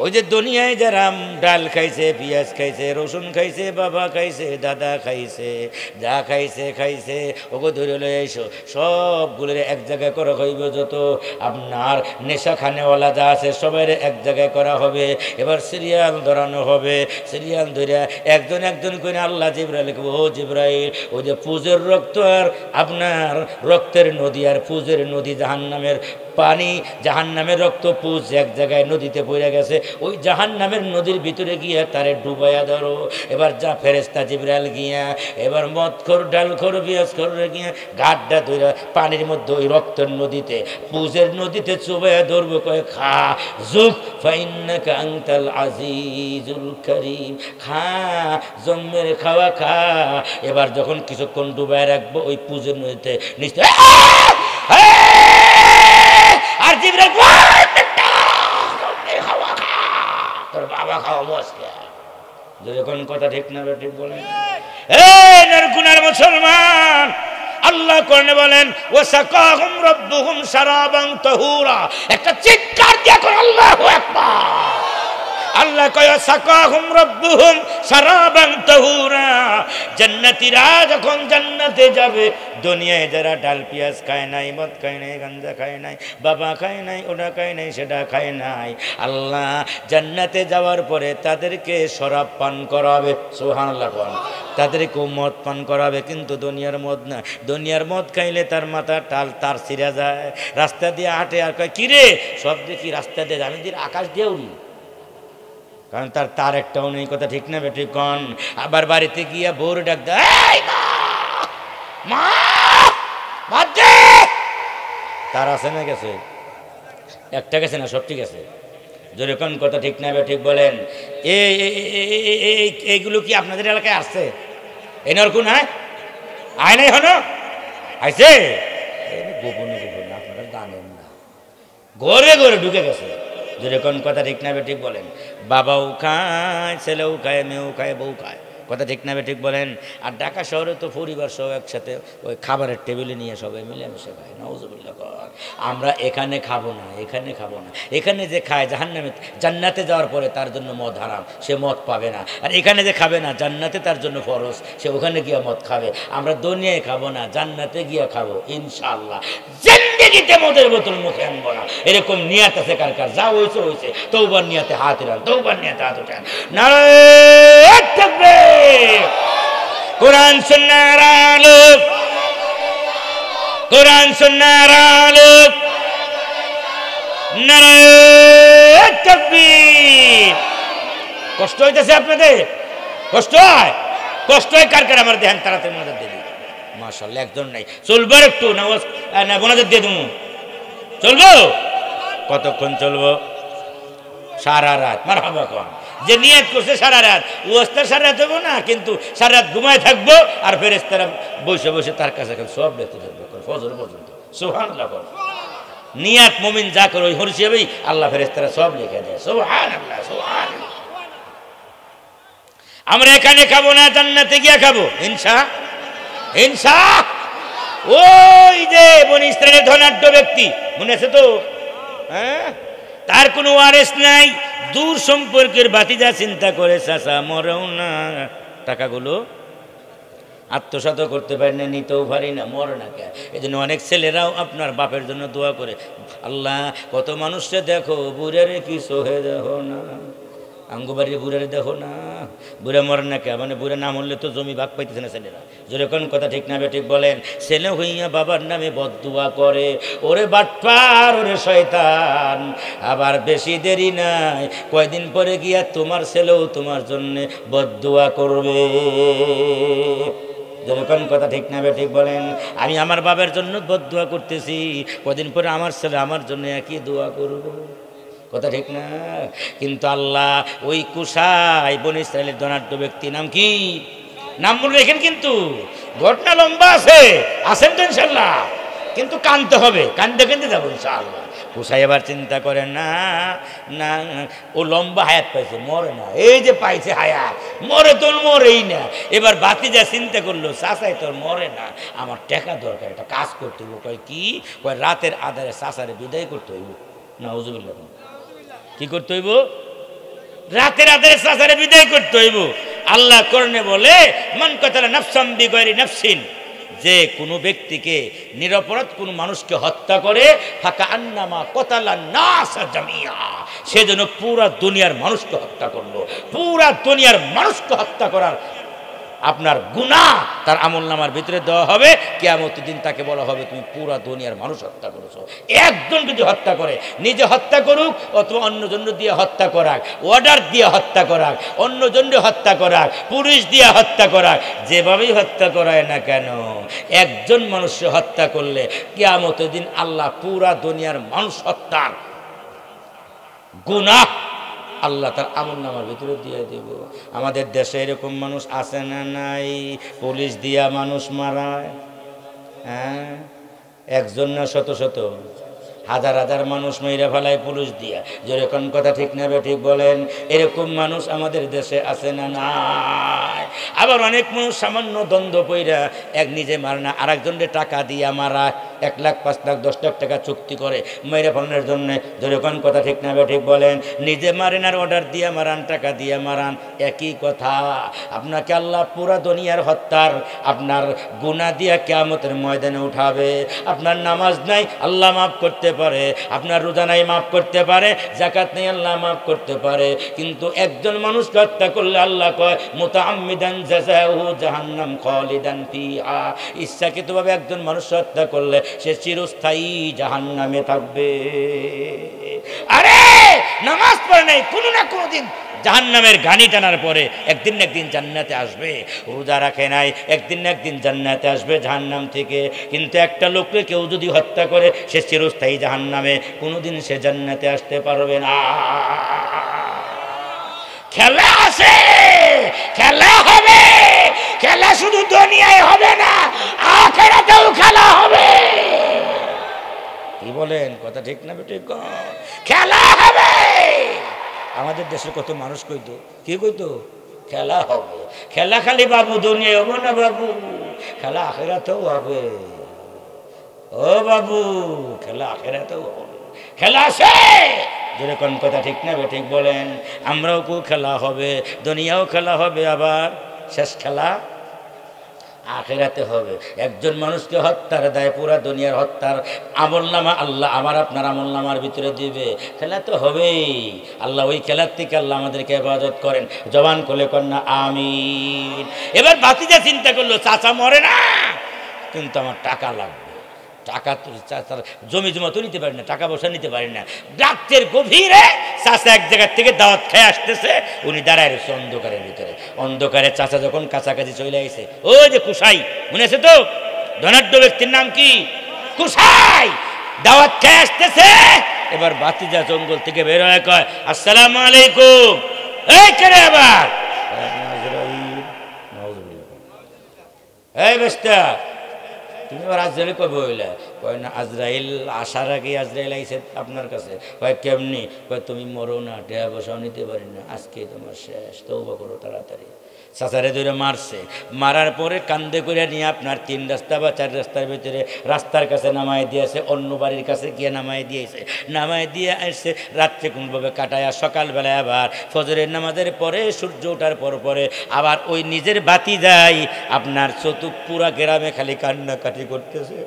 ওই যে দুনিয়ায় যারা ডাল খাইছে, পেঁয়াজ খাইছে, রসুন খাইছে, বাবা খাইছে, দাদা খাইছে, যা খাইছে খাইছে, ওগো ধরে লয়ে এসো, সবগুলোর এক জায়গায় করা হইবে। যত আপনার নেশা খানেওয়ালা যা আছে সবাই এক জায়গায় করা হবে। এবার সিরিয়াল ধরানো হবে, সিরিয়াল ধরে একজন একজন করে আল্লাহ জিবরাইলকে, ও জিবরাইল, ওই যে পুজের রক্ত আর আপনার রক্তের নদী, আর পুজের নদী জাহান্নামের পানি, জাহান্নামের রক্ত, পুজ এক জায়গায় নদীতে পড়ে গেছে, ওই জাহান্নামের নদীর ভিতরে গিয়ে তারে ডুবাইয়া ধরো। এবার যা ফেরেশতা জিবরাইল গিয়া, এবার মদখোর, ডালখোর, পেঁয়াজখোর গিয়া গাড্ডা ধরে পানির মধ্যে ওই রক্তের নদীতে, পুজের নদীতে চুবাইয়া ধরবো, কয়ে খা জুক ফাইন্নাকা আনতাল আজিজুল কারীম, খা, জম্মের খাওয়া খা। এবার যখন কিছুক্ষণ ডুবাইয়া রাখবো ওই পুজের নদীতে, নিশ্চয় আর জিবরাইল, তোর বাবা খাওয়া বসকে, যখন কথা ঠিক না ঠিক বলেন। এই নরকুনার মুসলমান, আল্লাহ কোরআনে বলেন, ওয়াসাকাহুম রাব্বুহুম শারাবান তাহুরা, একটা চিৎকার দিয়ে কোন আল্লাহু আকবার। আল্লাহ কয়, সাকাহুম রাব্বুহুম শারাবান তাহুরা, জান্নাতীরা যখন জান্নাতে যাবে, দুনিয়ায় যারা ডাল পেঁয়াজ খায় নাই, মদ খায় নাই, গাঞ্জা খায় নাই, বাবা খায় নাই, ওটা খায় নাই, সেটা খায় নাই, আল্লাহ জান্নাতে যাওয়ার পরে তাদেরকে শরাব পান করাবে। সুবহানাল্লাহ। তাদেরকে মদ পান করাবে, কিন্তু দুনিয়ার মদ না। দুনিয়ার মদ খাইলে তার মাথা টাল তার ছিঁড়া যায়, রাস্তা দিয়ে হাঁটে আর কয়, কিরে সব দেখি রাস্তা দিয়ে, আমি দিন আকাশ দিয়ে উড়ি, কারণ তার তার একটাও নেই। কথা ঠিক না বেঠিক কন? আবার বাড়িতে গিয়া বউর ডাক দেয়, মা ভাত দে, তার আছে না গেছে? একটা গেছে না, সব ঠিক আছে? জোরে কোন কথা ঠিক না বেঠিক বলেন? এইগুলো কি আপনাদের এলাকায় আসছে? এই নরকুন আয় নাই হলো আইছে, গোপনে গোপনে, আপনারা জানেন না, ঘরে ঘরে ঢুকে গেছে। যেরকম কথা ঠিক না ঠিক বলেন? বাবাও খায়, ছেলেও খায়, মেয়েও খায়, বউ খায়, কথা ঠিক না ঠিক বলেন? আর ঢাকা শহরে তো পরিবার সহ একসাথে ওই খাবারের টেবিলে নিয়ে সবাই মিলেমিশে খায়, নাউজুবিল্লাহ। আমরা এখানে খাবো না, এখানে খাবো না। এখানে যে খায় জাহান্নামে, জান্নাতে যাওয়ার পরে তার জন্য মদ হারাম, সে মদ পাবে না। আর এখানে যে খাবে না, জান্নাতে তার জন্য ফরজ, সে ওখানে গিয়ে মদ খাবে। আমরা দুনিয়ায় খাবো না, জান্নাতে গিয়ে খাবো ইনশাআল্লাহ। জিন্দেগিতে মদের বোতল মুখে আনবো না। এরকম নিয়াত আছে কার কার? যা হয়েছে হয়েছে, তওবার নিয়াতে হাত উঠান, তওবার নিয়াতে হাত উঠান। নারায়ে তাকবীর। কোরআন সুন্নাহর আলো, কোরআন সুন্নাহর আলো। নারায়ে তাকবীর। কষ্ট হইতেছে আপনাদের? কষ্ট হয়? কষ্ট হয় কার কার? আমার দেন তাড়াতাড়ি মোনাজাত দিয়ে দিই। মাশাআল্লাহ, একজন নাই। চলবো একটু নামাজ, না মোনাজাত দিয়ে দেবো? চলবো? কতক্ষণ চলবো? সারা রাত। মারহাবা কোন যে নিয়ত করছে সারা রাত, ওস্তা সারা রাত হবো না, কিন্তু সারা রাত ঘুমায় থাকবো আর ফেরেশতারা বসে বসে তার কাছে সব দেখতে থাকবে ফজর পর্যন্ত। সুবহানাল্লাহ। নিয়াত মুমিন যা করে ওই হিসেবেই আল্লাহ ফেরেশতারা সব লিখে দেয়। সুবহানাল্লাহ, সুবহানাল্লাহ। আমরা এখানে খাবো না, জান্নাতে গিয়ে খাবো ইনশাআল্লাহ। ওই যে বনি ইসরাইলের ধনাঢ্য ব্যক্তি মনে আছে তো? হ্যাঁ, তার কোনো ওয়ারিস নাই, দূর সম্পর্কের ভাতিজা চিন্তা করে চাচা মরেও না, টাকাগুলো আত্মসাৎ করতে পারি না, নিতেও পারি না, মরে না কে। এই জন্য অনেক ছেলেরাও আপনার বাপের জন্য দোয়া করে, আল্লাহ কত মানুষকে দেখো বুড়ারে কি সোহে দেখো না, আঙ্গুবাড়ির বুড়ারে দেখো না, বুড়া মরে না কে। মানে বুড়া না মরলে তো জমি ভাগ পাইতেছে না ছেলেরা। যেরকম কথা ঠিক না ঠিক বলেন? ছেলে হইয়া বাবার নামে বদদুয়া করে, ওরে বাটপার, ওরে শয়তান। আবার বেশি দেরি নাই, কয়দিন পরে গিয়া তোমার ছেলেও তোমার জন্য বদদুয়া করবে। যেরকম কথা ঠিক না ঠিক বলেন? আমি আমার বাবার জন্য বদদুয়া করতেছি, কদিন পরে আমার ছেলে আমার জন্য একই দোয়া করবে। কথা ঠিক না? কিন্তু আল্লাহ ওই কুসাই বনি ইসরাইলের ধনাঢ্য ব্যক্তি, নাম কি? নাম বলে রেখেন, কিন্তু ঘটনা লম্বা আছে, আছেন তো ইনশাল্লাহ, কিন্তু কানতে হবে, কান্দে কান্দে যাবো ইনশাআল্লাহ। কুসাই এবার চিন্তা করে না না, ও লম্বা হায়াত পাইছে, মরে না। এই যে পাইছে হায়াত, মরে তোর মরেই না। এবার বাতিজা চিন্তা করলো, চাচাই তোর মরে না, আমার টাকা দরকার, একটা কাজ করতে হইব। কয় কি? কয় রাতের আধারে চাচারে বিদায় করতে হইব। নাউজুবিল্লাহ। কি করতে হইব? রাতের আধারে চাচারে বিদায় করতে হইব। আল্লাহ করনে বলে, মান কাতালা নাফসাম বিগাইরি নাফসিন, যে কোনো ব্যক্তিকে নিরপরাধ কোনো মানুষকে হত্যা করে, ফাকা আন্নামা কতালা নাস জামিয়া, সে যেন পুরা দুনিয়ার মানুষকে হত্যা করলো। পুরা দুনিয়ার মানুষকে হত্যা করার আপনার গুনাহ তার আমলনামার ভিতরে দেওয়া হবে। কিয়ামতের দিন তাকে বলা হবে, তুমি পুরা দুনিয়ার মানুষ হত্যা করেছো। একজন যদি হত্যা করে, নিজে হত্যা করুক অথবা অন্যজন দিয়ে হত্যা করাক, অর্ডার দিয়ে হত্যা করাক, অন্যজন হত্যা করাক, পুলিশ দিয়ে হত্যা করাক, যেভাবেই হত্যা করায় না কেন, একজন মানুষকে হত্যা করলে কিয়ামতের দিন আল্লাহ পুরা দুনিয়ার মানুষ হত্যার গুনাহ আল্লাহ তার আমলনামার ভিতরে দিয়ে দেব। আমাদের দেশে এরকম মানুষ আছে না নাই? পুলিশ দিয়া মানুষ মারায়, হ্যাঁ, একজন না শত শত, হাজার হাজার মানুষ মেরে ফেলায় পুলিশ দিয়া। যেরকম কথা ঠিক না ঠিক বলেন? এরকম মানুষ আমাদের দেশে আছে না নাই? আবার অনেক মানুষ সামান্য দ্বন্দ্ব পইরা এক নিজে মারে না, আরেকজনকে টাকা দিয়া মারা, 1 লাখ 5 লাখ 10 লাখ টাকা চুক্তি করে মেরে ফেলানোর জন্য। যেরকম কথা ঠিক না ঠিক বলেন? নিজে মারেন আর অর্ডার দিয়া মারান, টাকা দিয়া মারান, একই কথা। আপনাকে আল্লাহ পুরা দুনিয়ার হত্যার আপনার গুনাহ দিয়া কিয়ামতের ময়দানে উঠাবে। আপনার নামাজ নাই, আল্লাহ মাফ করতে পারে, আপনার রোজা নাই, মাফ করতে পারে, যাকাত নেই, আল্লাহ মাফ করতে পারে, কিন্তু একজন মানুষকে হত্যা করলে আল্লাহ কয় মুতাআম্মিদান জাযাউহু জাহান্নাম খালিদান ফিহা, ইচ্ছাকৃতভাবে একজন মানুষ হত্যা করলে সে চিরস্থায়ী জাহান্নামে থাকবে। আরে নামাজ পড়ে নাই, কোনো না কোনো দিন জাহান্নামের গানি টানার পরে একদিন না একদিন জান্নাতে আসবে। রোজা রাখে নাই, একদিন না একদিন জান্নাতে আসবে জাহান্নাম থেকে। কিন্তু একটা লোককে কেউ যদি হত্যা করে, সে চিরস্থায়ী জাহান্নামে, কোনোদিন সে জান্নাতে আসতে পারবে না। খেলা আছে, খেলা হবে, খেলা শুধু দুনিয়ায় হবে না, আখিরাতেও খেলা হবে। কি বলেন? কথা ঠিক না ঠিক? খেলা হবে। আমাদের দেশের কত মানুষ কইতো, কি কইতো? খেলা হবে। খেলা খালি বাবু দুনিয়া হবে না বাবু, খেলা আখিরাতেও হবে। ও বাবু, খেলা আখিরাতেও হবে। খেলা আছে যেরকম কথা ঠিক না ঠিক বলেন? আমরাও কেউ খেলা হবে, দুনিয়াও খেলা হবে, আবার শেষ খেলা আখিরাতে হবে। একজন মানুষকে হত্যার দায় পুরা দুনিয়ার হত্যার আমলনামা আল্লাহ আমার আপনার আমলনামার ভিতরে দিবে। খেলা তো হবেই। আল্লাহ ওই খেলার থেকে আল্লাহ আমাদেরকে ইবাদত করেন। জবান খুলে কন্যা আমিন। এবার ভাতিজা চিন্তা করলো, চাচা মরে না কিন্তু আমার টাকা লাগবে। টাকা তো চাচার জমি জমা তো নিতে পারি না, টাকা পয়সা নিতে পারি না। রাত্রের গভীরে চাচা এক জায়গার থেকে দাওয়াত খেয়ে আসতেছে, উনি দাঁড়ায় রয়েছে অন্ধকারের ভিতরে। অন্ধকারে চাচা যখন কাছাকাছি চলে আসে, ওই যে কুসাই, মনে আছে তো? ধনাঢ্য ব্যক্তির নাম কি? কুসাই। দাওয়াত খেয়ে আসতেছে। এবার ভাতিজা জঙ্গল থেকে বের হয়ে কয়, আসসালামু আলাইকুম। এই কেরে আবার? এই বেস্তা, তুমি আবার আজরাইল কবে হইলে? কয় না, আজরাইল আসার আগে আজরাইল আইসে আপনার কাছে। কয় কেমনি? কয় তুমি মরো না, টাকা পয়সাও নিতে পারি না, আজকে তোমার শেষ, তওবা করো তাড়াতাড়ি। চাচারে ধরে মারছে, মারার পরে কান্দে করে নিয়ে আপনার 3 রাস্তা বা 4 রাস্তার ভিতরে রাস্তার কাছে নামায় দিয়েছে, অন্য বাড়ির কাছে গিয়ে নামায় দিয়েছে। নামায় দিয়ে আসছে, রাত্রে কোনভাবে কাটায়, সকালবেলায় আবার ফজরের নামাজের পরে সূর্য ওঠার পরে আবার ওই নিজের বাতি যায় আপনার পুরা গ্রামে খালি কান্নাকাটি করতেছে।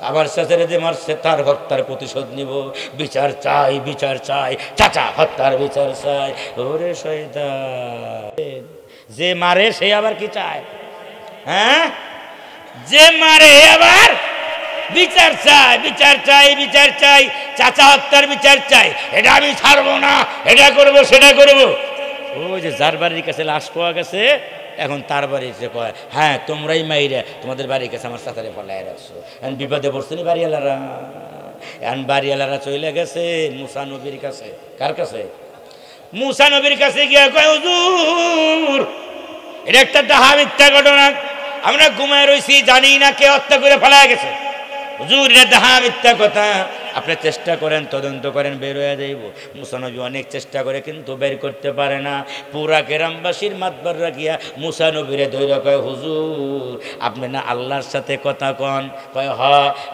আবার চাচারে যে মারছে তার হত্যার প্রতিশোধ নিব, বিচার চাই, বিচার চাই, চাচা হত্যার বিচার চাই। ওরে শয়তান, যে মারে সে আবার কি চায়? হ্যাঁ, যে মারে আবার বিচার চাই, বিচার চাই, বিচার চাই, চাচা হত্যার বিচার চাই। এটা আমি ছাড়বো না, এটা করবো, সেটা করবো। ওই যে যার বাড়ির কাছে লাশ পাওয়া গেছে, এখন তার বাড়িতে কয়, হ্যাঁ তোমরাই মাইরে তোমাদের বাড়ির কাছে আমার চাচারে ফলাই রাখছো। এখন বিপদে পড়ছে নি বাড়িওয়ালারা। এখন বাড়িওয়ালারা চলে গেছে মুসা নবীর কাছে। কার কাছে? মুসা নবীর কাছে গিয়ে কয়, হুজুর এটা একটা ডাহা মিথ্যা ঘটনা, আমরা ঘুমায় রয়েছি, জানি না কে হত্যা করে ফেলা গেছে। হুজুর এটা ডাহা মিথ্যা কথা, আপনি চেষ্টা করেন, তদন্ত করেন, বের হয়ে যাইব। মুসা নবী অনেক চেষ্টা করে কিন্তু বের করতে পারে না। পুরা গ্রামবাসীর মাতবার রাখিয়া মুসা নবীরে ধৈর্য কয়, হুজুর আপনি না আল্লাহর সাথে কথা কন? কয় হ।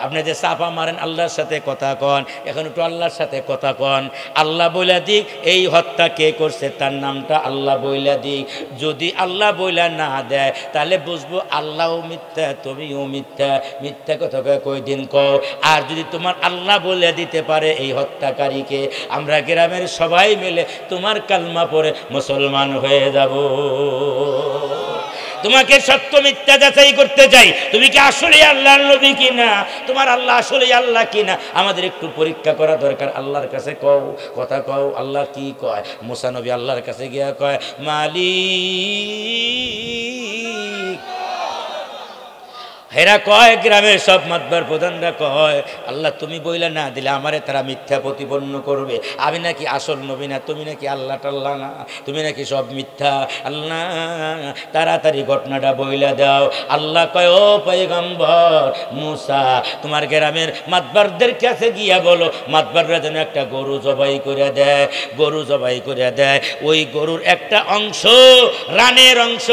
আপনি যে চাপা মারেন আল্লাহর সাথে কথা কন, এখন একটু আল্লাহর সাথে কথা কন। আল্লাহ বইলা দিক এই হত্যা কে করছে, তার নামটা আল্লাহ বইলা দিক। যদি আল্লাহ বইলা না দেয় তাহলে বুঝবো আল্লাহও মিথ্যা, তুমিও মিথ্যা। মিথ্যা কথা কয় দিন কও। আর যদি তোমার আল্লাহ বলে দিতে পারে এই হত্যাকারীকে, আমরা গ্রামের সবাই মিলে তোমার কালমা পড়ে মুসলমান হয়ে যাব। তোমাকে সত্য মিথ্যা যাচাই করতে চাই, তুমি কি আসলে আল্লাহর নবী কিনা, তোমার আল্লাহ আসলে আল্লাহ কিনা, আমাদের একটু পরীক্ষা করা দরকার। আল্লাহর কাছে কও, কথা কও। আল্লাহ কি কয়? মুসা নবী আল্লাহর কাছে গিয়া কয়, মালিক। হেরা কয়, গ্রামের সব মাতবার প্রধানরা কয়, আল্লাহ তুমি বইলা না দিলে আমারে তারা মিথ্যা প্রতিপন্ন করবে। আমি নাকি আসল নবী না, তুমি নাকি আল্লাহ টাল্লাহ না, তুমি নাকি সব মিথ্যা। আল্লাহ তাড়াতাড়ি ঘটনাটা বইলা দাও। আল্লাহ কয়, ও পয়গম্বর মুসা, তোমার গ্রামের মাতবারদের কাছে গিয়া বলো মাতবাররা যেন একটা গরু জবাই করে দেয়। গরু জবাই করে দেয়, ওই গরুর একটা অংশ, রানের অংশ,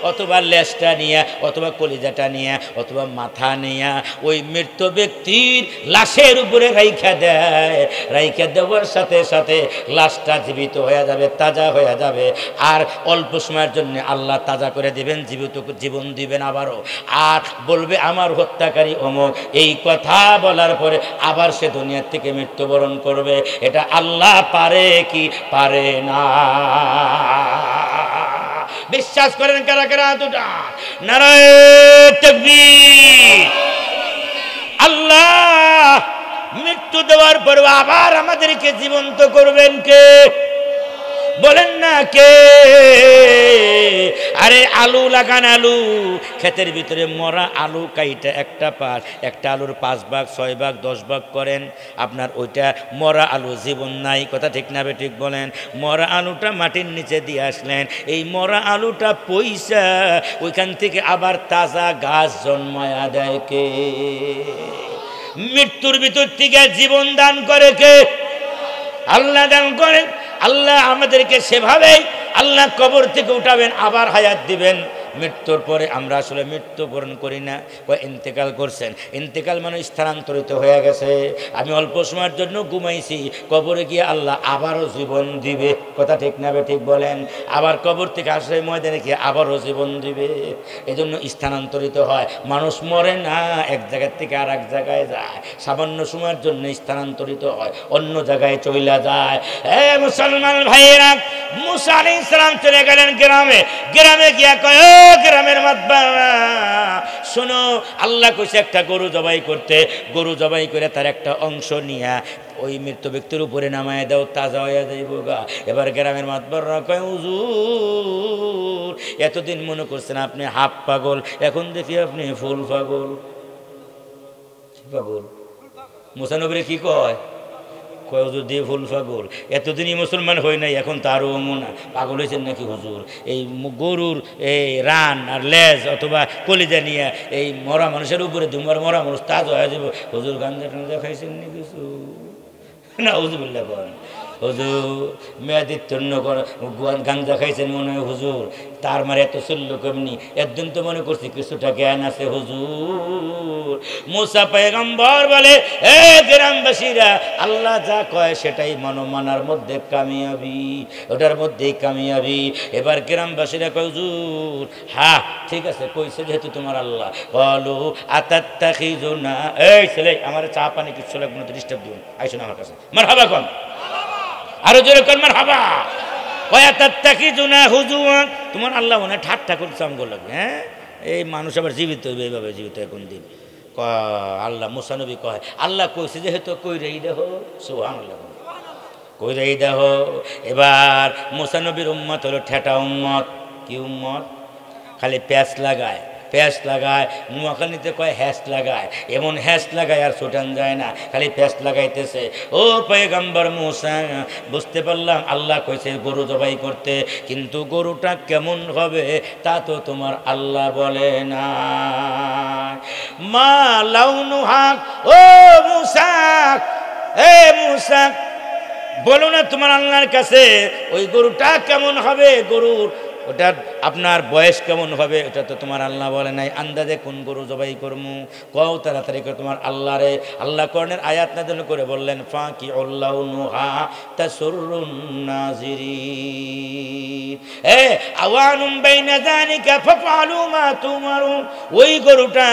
অথবা লেজটা নিয়ে, অথবা কলিজাটা নিয়ে, অথবা মাথা নিয়া ওই মৃত ব্যক্তির লাশের উপরে রাইখা দেয়। রাইখা দেওয়ার সাথে সাথে লাশটা জীবিত হয়ে যাবে, তাজা হয়ে যাবে। আর অল্প সময়ের জন্য আল্লাহ তাজা করে দিবেন, জীবন দিবেন আবারও। আর বলবে আমার হত্যাকারী অমুক। এই কথা বলার পরে আবার সে দুনিয়ার থেকে মৃত্যুবরণ করবে। এটা আল্লাহ পারে কি পারে না? বিশ্বাস করেন কারা কারা? দুটা নারায়ে তাকবীর। আল্লাহ মৃত্যু দেওয়ার পর আবার আমাদেরকে জীবন্ত করবেন কে? বলেন না কে? আরে আলু লাগান, আলু ক্ষেতের ভিতরে মরা আলু কাইটা একটা আলুর 5 ভাগ 6 ভাগ 10 ভাগ করেন, আপনার ওইটা মরা আলু, জীবন নাই। কথা ঠিক না ঠিক বলেন? মরা আলুটা মাটির নিচে দিয়ে আসলেন, এই মরা আলুটা পয়সা ওইখান থেকে আবার তাজা গাছ জন্মায়া দেয় কে? মৃত্যুর ভিতর থেকে জীবন দান করে কে? আল্লাহ দান করেন। আল্লাহ আমাদেরকে সেভাবেই আল্লাহ কবর থেকে উঠাবেন, আবার হায়াত দিবেন। মৃত্যুর পরে আমরা আসলে মৃত্যুবরণ করি না, ইন্তেকাল করছেন। ইন্তেকাল মানে স্থানান্তরিত হয়ে গেছে। আমি অল্প সময়ের জন্য ঘুমাইছি, কবরে গিয়ে আল্লাহ আবারও জীবন দিবে। কথা ঠিক না ঠিক বলেন? আবার কবর থেকে আসলে ময়দানে গিয়ে আবারও জীবন দিবে। এই জন্য স্থানান্তরিত হয়। মানুষ মরে না, এক জায়গার থেকে আর এক জায়গায় যায়, সামান্য সময়ের জন্য স্থানান্তরিত হয়, অন্য জায়গায় চলে যায়। মুসলমান ভাইয়েরা, মুসা আলাইহিস সালাম চলে গেলেন গ্রামে। গ্রামে গিয়া কয়, গ্রামের মাতবারা শোনো, আল্লাহ কইছে একটা গরু জবাই করতে। গরু জবাই করে তার একটা অংশ নিয়া ওই মৃত ব্যক্তির উপরে নামায় দাও, তাজা হইয়া যাইব গা। এবার গ্রামের মাতবাররা কয়, হুজুর এতদিন মনে করছেন আপনি হাফ পাগল, এখন দেখি আপনি ফুল পাগল। পাগল মুসা নবীরে কি কয়? কয় হুজুর দিয়ে ফুল পাগল। এতদিনই মুসলমান হই নাই, এখন তারও মনে পাগল হয়েছেন নাকি হুজুর? এই গরুর এই রান আর লেজ অথবা কলিজা নিয়ে এই মরা মানুষের উপরে দুমার মরা মানুষ তাজ হয়ে যাবো। হুজুর গাঞ্জা টাঞ্জা খাইছেন নি কিছু? না হুজুবিল্লাহ করেন। হুজুর মেয়াদিত্তন্য গাঞ্জা খাইছেন মনে হয় হুজুর, তার মানে এত চলল কেমনি? একদিন তো মনে করছি কিছুটা জ্ঞান আছে হুজুর। মুসা পয়গম্বর বলে, এ গ্রামবাসীরা, আল্লাহ যা কয় সেটাই মানার মধ্যে কামিয়াবি, ওটার মধ্যেই কামিয়াবি। এবার গ্রামবাসীরা কয়, হুজুর হ্যাঁ ঠিক আছে কইছে যেহেতু তোমার আল্লাহ। বলো আতাত্তাখিজুনা, এই ছেলে আমার চা পানি কিছু লাগবে না, ডিস্টার্ব দিবেন, আইসো না আমার কাছে। মারহাবা কোন, আরো জোরে কোন মারহাবা। কয় আতাত্তাখিজুনা হুজুয়া, তোমার আল্লাহ মনে ঠাট্টা করছে আমগো লাগবে। হ্যাঁ, এই মানুষ আবার জীবিত হইবে, এইভাবে জীবিত কোন দিন? আল্লাহ মুসা নবী কয়, আল্লাহ কইছে যেহেতু কইরেই দেখো। সুবহানাল্লাহ, কইরেই দেখো। এবার মুসা নবীর উম্মত হলো ঠেটা উম্মত। কি উম্মত? খালি প্যাঁচ লাগায়, প্যাঁচ লাগায়। নোয়াখালীতে কয় হ্যাস লাগায়। এমন হ্যাস লাগায় আর ছোটান যায় না, খালি প্যাঁচ লাগাইতেছে। ও পয়গম্বর মুসা, বুঝতে পারলাম আল্লাহ কইছে গরু জবাই করতে, কিন্তু গরুটা কেমন হবে তা তো তোমার আল্লাহ বলে না। মা লাউনুহা, ও মুসা, এ মুসা বলো না তোমার আল্লাহর কাছে ওই গরুটা কেমন হবে, গরুর ওটার আপনার বয়স কেমন হবে, ওটা তো তোমার আল্লাহ বলে নাই। আন্দাজে কোন গরু জবাই করমু কও তাড়াতাড়ি করে তোমার আল্লাহ রে। আল্লাহ কোরআনের আয়াত নাযিল করে বললেন, ফাকি আল্লাহু নুহা তাসুরুন নাজিরিন, এ আওয়ানুম বাইনা যালিকা ফাফআলু মা তুমারুন। ওই গরুটা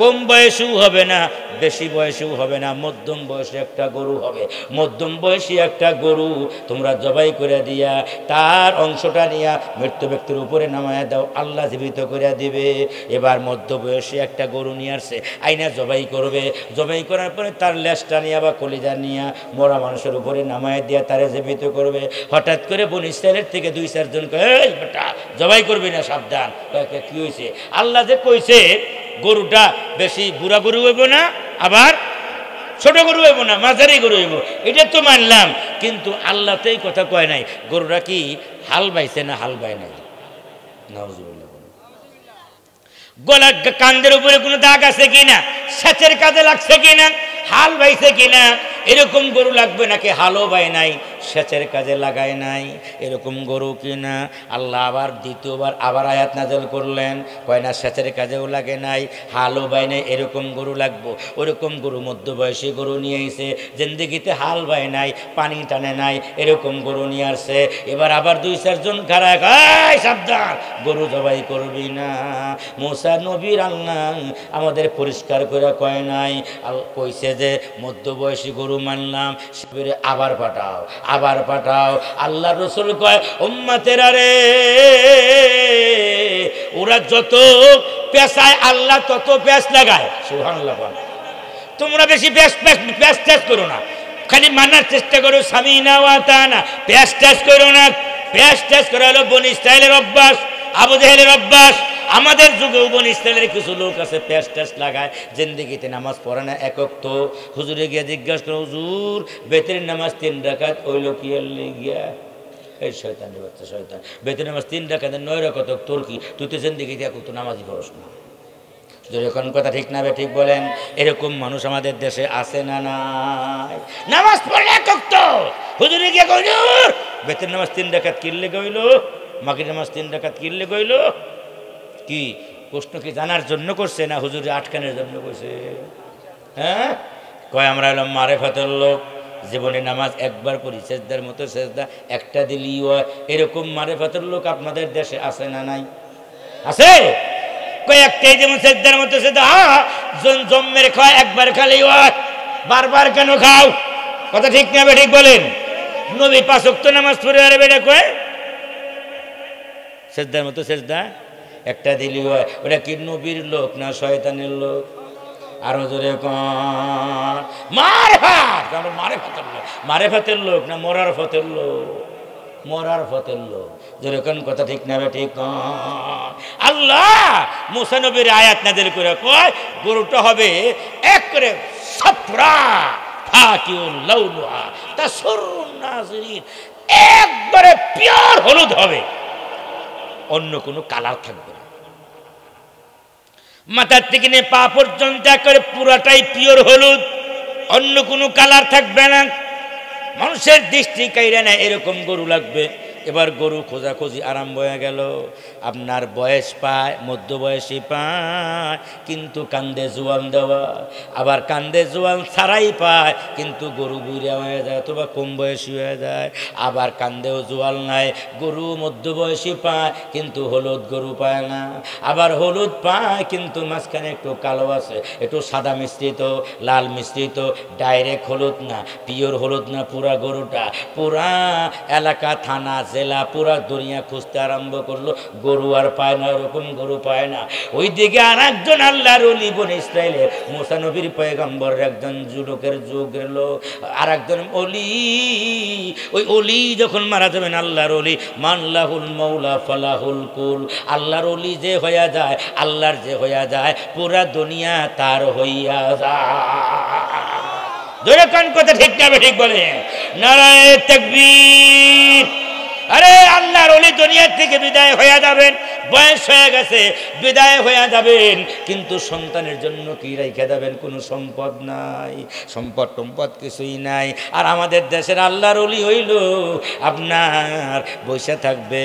কম বয়সেও হবে না, বেশি বয়সেও হবে না, মধ্যম বয়সে একটা গরু হবে। মধ্যম বয়সী একটা গরু তোমরা জবাই করে দিয়া তার অংশটা নিয়া মৃত্যু ব্যক্তির উপরে নামায় দাও, আল্লাহ জীবিত করে দিবে। এবার মধ্যবয়সী একটা গরু নিয়ে আসছে, আইনা জবাই করবে। জবাই করার পরে তার লেজটা নিয়ে বা কলিজা নিয়ে মরা মানুষের উপরে নামায় দিয়া তারে জীবিত করবে। হঠাৎ করে বনি ইসরাইলের থেকে 2-4 জন কয়, এই বেটা জবাই করবি না, সাবধান। কি হয়েছে? আল্লাহ যে কইছে গরুটা বেশি বুড়া গরু হইব না, আবার ছোট গরু হইব না, মাঝারি গরু হইব, এটা তো মানলাম, কিন্তু আল্লাহ তো এই কথা কয় নাই গরুটা কি হাল বাইছে না হাল বাই নাই। নাউজুবিল্লাহ। গলা কান্দের উপরে কোনো দাগ আছে কিনা, সেচের কাজে লাগছে কিনা, হাল বাইছে কিনা, এরকম গরু লাগবে নাকি হালও বাই নাই, সেচের কাজে লাগায় নাই, এরকম গরু কিনা। আল্লাহ আবার দ্বিতীয়বার আবার আয়াত নাযিল করলেন, কয় না সেচের কাজেও লাগে নাই, হালও বাই নাই, এরকম গরু লাগবো। ওরকম গরু মধ্যবয়সী গরু নিয়ে এসে, জিন্দেগিতে হাল বাই নাই, পানি টানে নাই, এরকম গরু নিয়ে আসছে। এবার আবার 2-4 জন খারাপ, সাবধান গরু জবাই করবি না। মুসা নবীর আল্লাহ আমাদের পরিষ্কার করে কয় নাই, কইছে যে মধ্যবয়সী গরু মানলাম, শিবিরে আবার পাঠাও, আবার পাঠাও। আল্লাহ রসুল কয়, উম্মতেরা রে, ওরা যত পেশায় আল্লাহ তত প্যাঁচ লাগায়। সুবহানাল্লাহ। তোমরা বেশি প্যাঁচ ট্যাচ করো না, খালি মানার চেষ্টা করো, সামিনা ওয়া আতানা। প্যাঁচ ট্যাচ করো না, প্যাঁচ ট্যাচ করা হলো বনি ইসরাইলের অভ্যাস, আবু জেহেলের অভ্যাস। আমাদের যুগেও বনি ইসরাইলের কিছু লোক আছে প্যাঁচ ট্যাচ লাগায়, জিন্দেগিতে নামাজ পড়ে না এক ওয়াক্ত। হুজুরে গিয়ে জিজ্ঞাসা করো, হুজুর বেতের নামাজ 3 রাকাত হইল কি গিয়া? এই শয়তানের বাচ্চা শয়তান, বেতের নামাজ 3 রাকাত 9 রাকাত তোর কি? তুই তো জিন্দেগিতে এক ওয়াক্ত নামাজই পড়স না। যদি কোন কথা ঠিক না ঠিক বলেন? এরকম মানুষ আমাদের দেশে আছে না নাই? নামাজ পড়লে এক ওয়াক্ত হুজুরে গিয়ে হুজুর বেতের নামাজ 3 রাকাত কিনলে গইল, মাগরিব নামাজ 3 রাকাত কিনলে গইল। কি প্রশ্ন কি জানার জন্য করছে না হুজুরে আটকানোর জন্য করছে? হ্যাঁ, কয় আমরা হলাম মারেফাতের লোক, জীবনে নামাজ একবার পড়ি, সেজদার মতো সেজদা একটা দিলেই হয়, এরকম মারেফাতের লোক আপনাদের দেশে আছে না নাই? আছে কয়েকটাই, যেমন সেজদার মতো সেজদা জম্মের খায় একবার খালি হয়, বারবার কেন খাও? কথা ঠিক না ঠিক বলেন? নবী 5 ওয়াক্ত নামাজ পড়ে আর বেটা কয় সেজদার মতো সেজদা একটা দিলি হয়। ওটা কি নবীর লোক না শয়তানের লোক? আরো জোরে কোন মারেফাত, আমরা মারেফাতের লোক, মারেফাতের লোক না মরার ফতের লোক? মরার ফতের লোক। জোরে কোন কথা ঠিক না ঠিক? আল্লাহ মুসা নবীর আয়াত নাযিল করে কয় গরুটা হবে এক করে সাফরা ফাকিউল লাউনুহা তাসুরুন নাযিরিন, একবারে পিওর হলুদ হবে, অন্য কোনো কালার থাকবে না। মাথার থেকে নিয়ে পা পর্যন্ত করে পুরাটাই পিওর হলুদ, অন্য কোনো কালার থাকবে না। মানুষের দৃষ্টি কাইরা না এরকম গরু লাগবে। এবার গরু খোঁজাখুঁজি আরম্ভ হয়ে গেল। আপনার বয়স পায়, মধ্য বয়সী পায়, কিন্তু কান্দে জোয়ান দেওয়া, আবার কান্দে জোয়ান ছাড়াই পায়, কিন্তু গরু বুড়া হয়ে যায় অথবা কম বয়সী হয়ে যায়। আবার কান্দেও জোয়াল নাই, গরু মধ্য বয়সী পায়, কিন্তু হলুদ গরু পায় না। আবার হলুদ পায়, কিন্তু মাঝখানে একটু কালো আছে, একটু সাদা মিশ্রিত, লাল মিশ্রিত, ডাইরেক্ট হলুদ না, পিওর হলুদ না। পুরা গরুটা, পুরা এলাকা, থানা, জেলা, পুরা দুনিয়া খুঁজতে আরম্ভ করলো, গরু আর পায় না, ওরকম গরু পায় না। ওইদিকে আর একজন আল্লাহর ওলি বনে ইসরাইলের মুসা নবীর পয়গম্বরের একজন যুবকের যুগ গেল, আর একজন ওলি, ওই ওলি যখন মারা যাবেন, আল্লাহর ওলি, মানলাহুল মৌলা ফালাহুল কুল, আল্লাহর ওলি যে হইয়া যায়, আল্লাহর যে হইয়া যায়, পুরা দুনিয়া তার হইয়া যায়। ধরে কোন কথা ঠিক না ঠিক বলে? নারায়ে তাকবীর। আরে আল্লাহর ওলি দুনিয়া থেকে বিদায় হয়ে যাবেন, বয়স হয়ে গেছে, বিদায় হয়ে যাবেন, কিন্তু সন্তানের জন্য কি রেখে যাবেন? কোনো সম্পদ নাই, সম্পদ টম্পদ কিছুই নাই। আর আমাদের দেশের আল্লাহর ওলি হইল আপনার বসে থাকবে,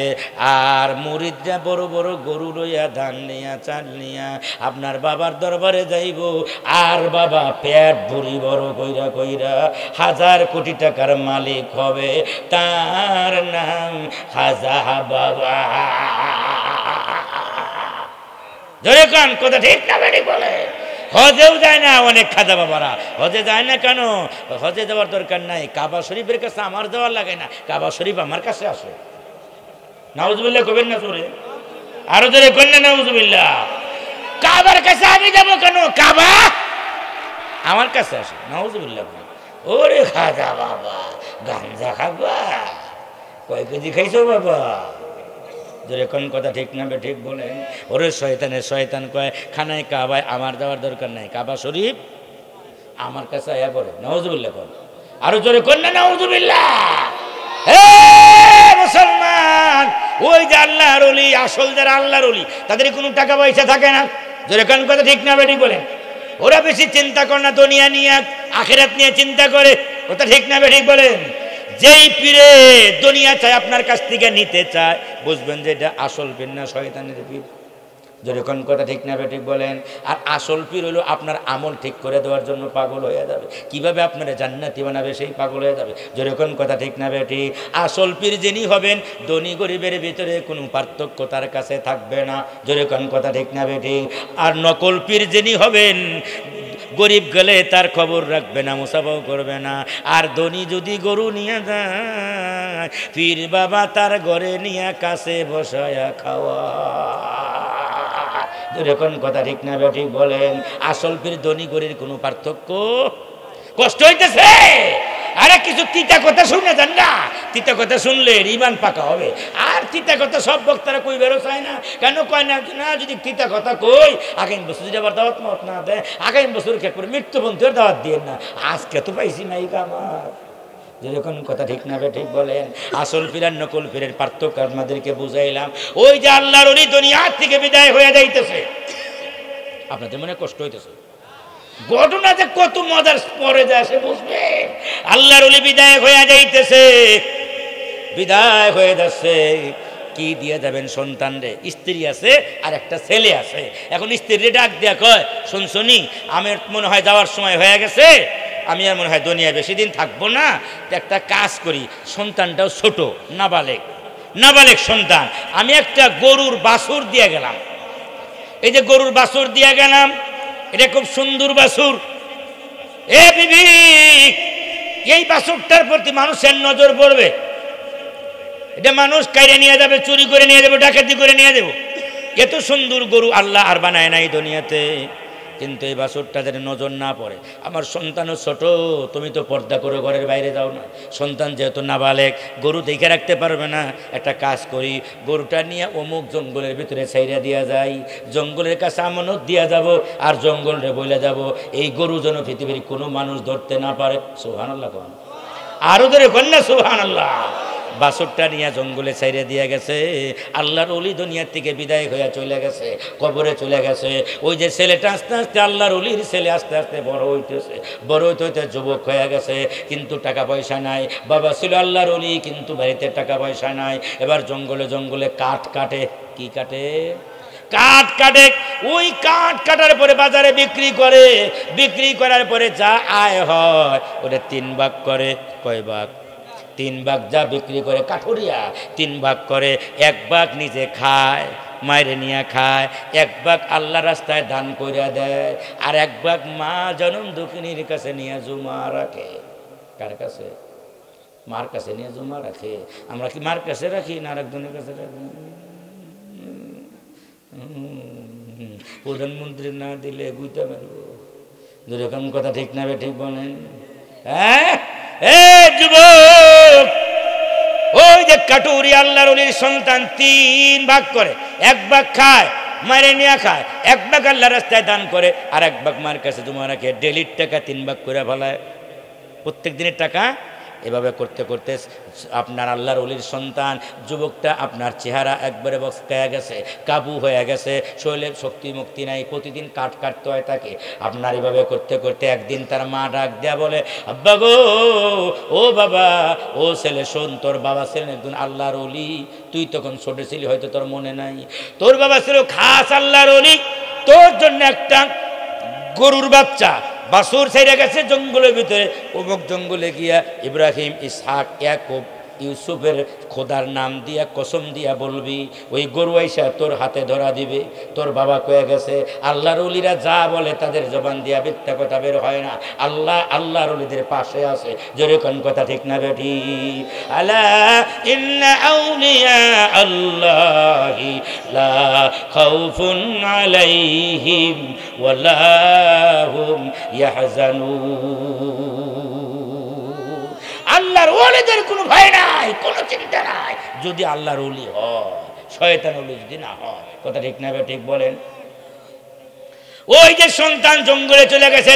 আর মুরিদরা বড় বড় গরু লইয়া, ধান নিয়া, চাল নিয়া আপনার বাবার দরবারে যাইব, আর বাবা পেট ভরি বড় কইরা কইরা 1000 কোটি টাকার মালিক হবে, তার নাম খাজা বাবা। ধরে কান কথা ঠিক না বেটি বলে? হজেও যায় না অনেক খাজা বাবারা, হজে যায় না কেন? হজে যাওয়ার দরকার নাই, কাবা শরীফের কাছে আমার যাওয়ার লাগে না, কাবা শরীফ আমার কাছে আসে। নাউজুবিল্লাহ কবেন না জোরে, আরো জোরে করলেন নাউজুবিল্লাহ। কাবার কাছে আমি যাবো কেন? কাবা আমার কাছে আসে। নাউজুবিল্লাহ। ওরে খাজা বাবা, গাঞ্জা খাবা? কয় কেজি খাইছো বাবা? ধরে কোন কথা ঠিক না ঠিক বলেন? ওরে শয়তানের শয়তান কয় খানায় কাবায় আমার যাওয়ার দরকার নাই, কাবা শরীফ আমার কাছে আয়া পড়ে। নাউজুবিল্লাহ কর, আরো জোরে কর না নাউজুবিল্লাহ। হে মুসলমান, ওই যে আল্লাহর ওলি, আসল যারা আল্লাহর ওলি, তাদের কোনো টাকা পয়সা থাকে না। ধরে কোন কথা ঠিক না ঠিক বলেন? ওরা বেশি চিন্তা করে না দুনিয়া নিয়ে, আখিরাত নিয়ে চিন্তা করে। কথা ঠিক না ঠিক বলেন? যেই পীরে দুনিয়া চায় আপনার কাছ থেকে নিতে চায়, বুঝবেন যে এটা আসল পীর না শয়তানের পীর। যেরকম কথা ঠিক না ঠিক বলেন? আর আসল পীর হলো আপনার আমল ঠিক করে দেওয়ার জন্য পাগল হয়ে যাবে, কিভাবে আপনারা জান্নাতি বানাবে সেই পাগল হয়ে যাবে। যেরকম কথা ঠিক না ঠিক? আসল পীর যিনি হবেন, ধনী গরিবের ভিতরে কোনো পার্থক্য তার কাছে থাকবে না। যেরকম কথা ঠিক না ঠিক? আর নকল পীর যিনি হবেন, গরিব গেলে তার খবর রাখবে না, মুসাফাও করবে না। আর ধনী যদি গরু নিয়ে যায়, পীর বাবা তার ঘরে নিয়ে কাছে বসায়া খাওয়া। এরকম কথা ঠিক না ঠিক বলেন? আসল পীর ধনী গরিবের কোনো পার্থক্য? কষ্ট হইতেছে? আরে কিছু তিতা কথা শুনে যান না, তিতা কথা শুনলে ইমান পাকা হবে। আর তিতা কথা সব বক্তারা কই বেরো চায় না কেন? কয় না না, যদি তিতা কথা কই আগামী বছর যদি আবার দাওয়াত মত না দেয়, আগামী বছর কে করে মৃত্যুবন্ধুর দাওয়াত দিয়ে না, আজকে তো পাইছি নাই আমার। যেরকম কথা ঠিক না ঠিক বলেন? আসল পীর আর নকল পীরের পার্থক্য আপনাদেরকে বুঝাইলাম। ওই যে আল্লাহর ওলি দুনিয়া থেকে বিদায় হয়ে যাইতেছে, আপনাদের মনে কষ্ট হইতেছে, ঘটনা যে কত মজার পরে যায় সে বুঝবে। আল্লাহর ওলি বিদায় হয়ে যাইতেছে, বিদায় হয়ে যাচ্ছে। কি দিয়ে যাবেন সন্তান রে? স্ত্রী আছে আর একটা ছেলে আছে। এখন স্ত্রী ডাক দিয়া কয়, শুনছনি আমার মনে হয় যাওয়ার সময় হয়ে গেছে, আমি আর মনে হয় দুনিয়া বেশি দিন থাকবো না, তো একটা কাজ করি, সন্তানটাও ছোট, নাবালেক সন্তান, আমি একটা গরুর বাছুর দিয়ে গেলাম। এই যে গরুর বাছুর দিয়ে গেলাম, এটা খুব সুন্দর বাছুর। এ বিবি, এই বাছুরটার প্রতি মানুষের নজর পড়বে। এটা মানুষ কাইরে নিয়ে যাবে, চুরি করে নিয়ে যাবে, ডাকাতি করে নিয়ে যাবো। এত সুন্দর গরু আল্লাহ আর বানায় নাই দুনিয়াতে। কিন্তু এই বাছুরটা যেন নজর না পড়ে। আমার সন্তানও ছোট, তুমি তো পর্দা করে ঘরের বাইরে যাও না, সন্তান যেহেতু নাবালেক, গরু দেখে রাখতে পারবে না, একটা কাজ করি, গরুটা নিয়ে অমুক জঙ্গলের ভিতরে ছাইরা দিয়া যাই, জঙ্গলের কাছে আমানত দিয়া যাব, আর জঙ্গলে বলে যাব এই গরু যেন পৃথিবীর কোনো মানুষ ধরতে না পারে। সুবহানাল্লাহ, আরো ধরে কন্যা সুবহানাল্লাহ। বাছুরটা নিয়ে জঙ্গলে ছাইরে দিয়ে গেছে। আল্লাহর ওলি দুনিয়ার থেকে বিদায় হয়ে চলে গেছে, কবরে চলে গেছে। ওই যে ছেলেটা আস্তে আস্তে, আল্লাহর ওলির ছেলে আস্তে আস্তে বড় হইতেছে, বড় হইতে হইতে যুবক হয়ে গেছে, কিন্তু টাকা পয়সা নাই। বাবা ছিল আল্লাহর ওলি, কিন্তু বাড়িতে টাকা পয়সা নাই। এবার জঙ্গলে জঙ্গলে কাঠ কাটে। কি কাটে? কাঠ কাটে। ওই কাঠ কাটার পরে বাজারে বিক্রি করে, বিক্রি করার পরে যা আয় হয় ওটা 3 ভাগ করে। কয় ভাগ? 3 ভাগ যা বিক্রি করে কাঠুরিয়া 3 ভাগ করে। 1 ভাগ নিজে খায়, মায়েরে নিয়ে খায়, 1 ভাগ আল্লাহ রাস্তায় দান কইরা দেয়, আর 1 ভাগ মা জনম দুঃখিনীর কাছে নিয়ে জমা রাখে। কার কাছে? মার কাছে নিয়ে জমা রাখে। আমরা কি মার কাছে রাখি না আরেকজনের কাছে রাখি? প্রধানমন্ত্রী না দিলে গুইতে পারবো। যেরকম কথা ঠিক না, ঠিক বলেন? হ্যাঁ, যুবক, ওই যে কাটুরি আল্লাহর ওলির সন্তান 3 ভাগ করে। 1 ভাগ খায়, মায়ের নিয়ে খায়, 1 ভাগ আল্লাহ রাস্তায় দান করে, আর 1 ভাগ মার কাছে জমা রাখে। ডেলির টাকা 3 ভাগ করে ফেলায়, প্রত্যেক দিনের টাকা। এভাবে করতে করতে আপনার আল্লাহর ওলির সন্তান যুবকটা, আপনার চেহারা একবারে বসকায়া গেছে, কাবু হয়ে গেছে, শরীরে শক্তি মুক্তি নাই, প্রতিদিন কাঠ কাটতে হয় তাকে। আপনার এভাবে করতে করতে একদিন তার মা ডাক দেয়া বলে, আব্বা গো, ও বাবা, ও ছেলে শোন, তোর বাবা ছিলেন একজন আল্লাহর ওলি, তুই তখন ছোট ছিলি, হয়তো তোর মনে নাই। তোর বাবা ছিল খাস আল্লাহর ওলি, তোর জন্য একটা গরুর বাচ্চা বাছুর ছেড়ে গেছে জঙ্গলের ভিতরে। অমুক জঙ্গলে গিয়া ইব্রাহিম, ইসহাক, ইয়াকুব, ইউসুফের খোদার নাম দিয়া কসম দিয়া বলবি, ওই গরু আইসা তোর হাতে ধরা দিবে। তোর বাবা কয়ে গেছে, আল্লাহর ওলিরা যা বলে তাদের জবান দিয়া মিথ্যা কথা বের হয় না। আল্লাহ আল্লাহর ওলিদের পাশে আছে। জোরে কোন কথা ঠিক না বেটি? আলা ইন্না আউলিয়া আল্লাহি লা খাউফুন আলাইহিম ওয়ালা হুম ইয়াহজানুন। আল্লাহর ওলিদের কোনো ভয় নাই, কোনো চিন্তা নাই, যদি আল্লাহর ওলি হয়, শয়তান ওলি যদি না হয়। কথা ঠিক না ঠিক বলেন? ওই যে সন্তান জঙ্গলে চলে গেছে,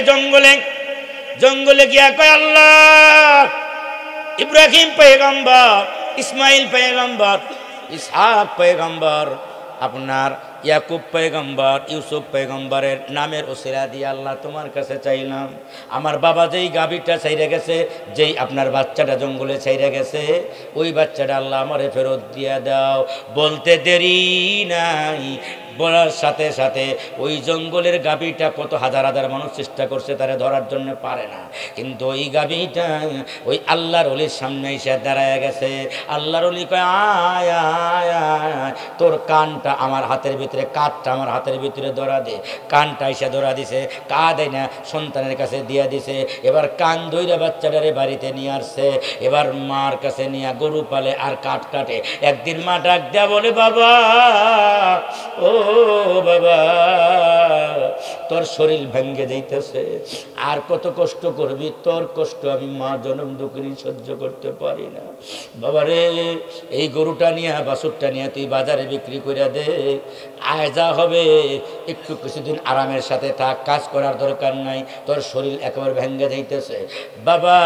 জঙ্গলে গিয়া কয়, আল্লাহ, ইব্রাহিম পয়গম্বর, ইসমাইল পয়গম্বর, ইসহাক পয়গম্বর, আপনার ইয়াকুব পয়গম্বর, ইউসুফ পয়গম্বরের নামের ওসিলা দিয়ে আল্লাহ তোমার কাছে চাইলাম, আমার বাবা যেই গাভীটা ছাইরে গেছে, যেই আপনার বাচ্চাটা জঙ্গলে ছাইরে গেছে, ওই বাচ্চাটা আল্লাহ আমারে ফেরত দিয়া দাও। বলতে দেরি নাই, বলার সাথে সাথে ওই জঙ্গলের গাভীটা, কত হাজার হাজার মানুষ চেষ্টা করছে তারা ধরার জন্য, পারে না। কিন্তু ওই গাভীটা ওই আল্লাহর ওলির সামনে এসে দাঁড়ায় গেছে। আল্লাহর ওলি কয়, আয় আয় আয়, তোর কানটা আমার হাতের ভিতরে, কাঠটা আমার হাতের ভিতরে ধরা দে। কানটা এসে ধরা দিছে, কাঁদে না, সন্তানের কাছে দিয়া দিছে। এবার কান ধইরা বাচ্চাটারে বাড়িতে নিয়ে আসছে। এবার মার কাছে নিয়ে গরু পালে আর কাঠ কাটে। একদিন মা ডাক দেয়া বলে, বাবা, ও বাবা, তোর শরীর ভেঙ্গে যাইতেছে, আর কত কষ্ট করবি, তোর কষ্ট আমি মা জনম দুঃখিনী সহ্য করতে পারি না। বাবারে, এই গরুটা নিয়ে, বাছুরটা নিয়ে তুই বাজারে বিক্রি করে দে, আয় যা হবে, একটু কিছুদিন আরামের সাথে থাক, কাজ করার দরকার নাই, তোর শরীর একেবারে ভেঙ্গে যাইতেছে। বাবা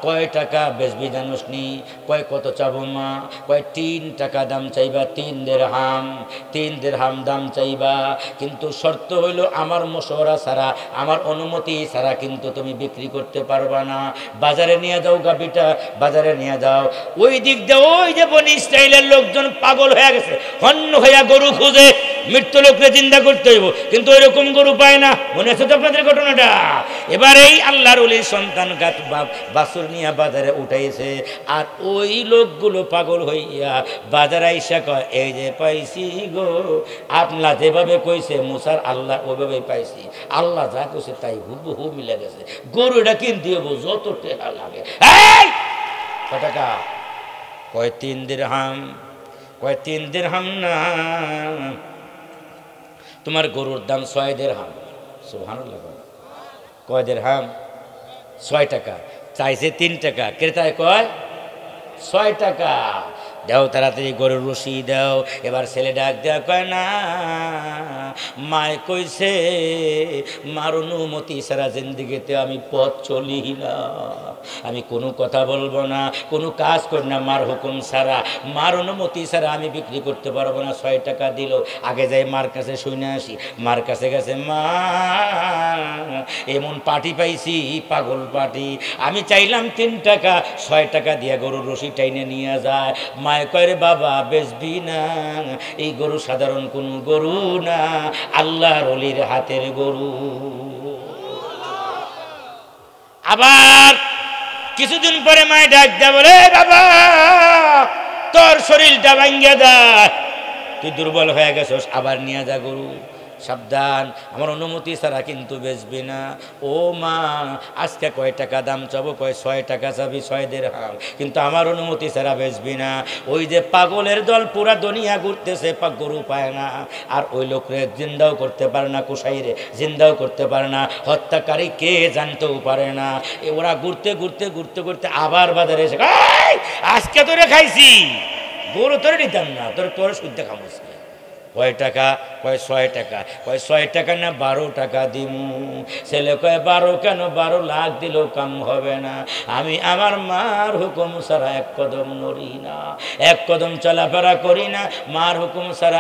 কয় টাকা বেচবি জানোস নি? কয় কত চাবো মা? কয় 3 টাকা দাম চাইবা, 3 দিরহাম, 3 দিরহাম দাম চাইবা, কিন্তু শর্ত হইল আমার মশওরা ছাড়া, আমার অনুমতি ছাড়া কিন্তু তুমি বিক্রি করতে পারবা না। বাজারে নিয়ে যাও গাবিটা, বাজারে নিয়ে যাও। ওই দিক দিয়ে ওই যে বনি ইসরাইলের লোকজন পাগল হয়ে গেছে, হন্য হইয়া গরু খুঁজে, মৃত্যু লোককে চিন্তা করতে হইব, কিন্তু ওই রকম গরু পায় না। মনে আছে তো আপনাদের ঘটনাটা? এবার এই আল্লাহর ওলির সন্তান গাছ বাছুর নিয়ে বাজারে উঠাইছে, আর ওই লোকগুলো পাগল হইয়া বাজারে আইসা কয়, এই যে পাইছি গো, আল্লাহ যেভাবে কইছে মুসার আল্লাহ ওইভাবে পাইছি, আল্লাহ যা কইছে তাই হুবহু মিলে গেছে, গরুটা কিনতে হবো যত টাকা লাগে। এই কয় টাকা? কয় 3 দিরহাম। কয় 3 দিরহাম না, তোমার গরুর দাম 6 দিরহাম। সুবহানাল্লাহ। কয় দিরহাম? 6 টাকা। চাইছে 3 টাকা, ক্রেতায় কয় 6 টাকা। দাও তাড়াতাড়ি গরুর রশি দাও। এবার ছেলে ডাক দেওয়া কয়, না মায় কইছে মার অনুমতি সারা জিন্দিগিতে আমি পথ চলি না, আমি কোনো কথা বলবো না, কোনো কাজ করি না মার হুকুম ছাড়া, মার অনুমতি ছাড়া আমি বিক্রি করতে পারবো না। 6 টাকা দিল। আগে যাই মার কাছে শুনে আসি। মার কাছে গেছে, মা এমন পাটি পাইছি, পাগল পাটি, আমি চাইলাম 3 টাকা, 6 টাকা দিয়ে গরুর রশি টাইনে নিয়ে যায়। মায় কয়, রে বাবা বেচবি না, এই গরু সাধারণ কোন গরু না, আল্লাহর ওলির হাতের গরু। আবার কিছুদিন পরে মায় ডাক দেয়া বলে, বাবা তোর শরীরটা ভাঙ্গিয়া দেয়, তুই দুর্বল হয়ে গেছস, আবার নিয়ে যা গরু, সাবধান, আমার অনুমতি ছাড়া কিন্তু বেচবি না। ও মা আজকে কয় টাকা দাম চাবো? কয় 6 টাকা চাবি, 6 দিরহাম, কিন্তু আমার অনুমতি ছাড়া বেচবি না। ওই যে পাগলের দল পুরা দুনিয়া ঘুরতেছে, গরু পায় না, আর ওই লোকরে জিন্দাও করতে পারে না, কুসাইরে জিন্দাও করতে পারে না, হত্যাকারী কে জানতেও পারে না। ওরা ঘুরতে ঘুরতে ঘুরতে ঘুরতে আবার বাজারে এসে, আজকে তোরে খাইছি, গরু তোরে নিতাম না, তোর শুদ্ধ খামোস। কয় টাকা? কয় 6 টাকা। কয় 6 টাকা না 12 টাকা দিমু। ছেলে কয় 12 কেন? 12 লাখ দিলেও কাম হবে না, আমি আমার মার হুকুম ছাড়া এক কদম নড়ি না, এক কদম চলাফেরা করি না, মার হুকুম ছাড়া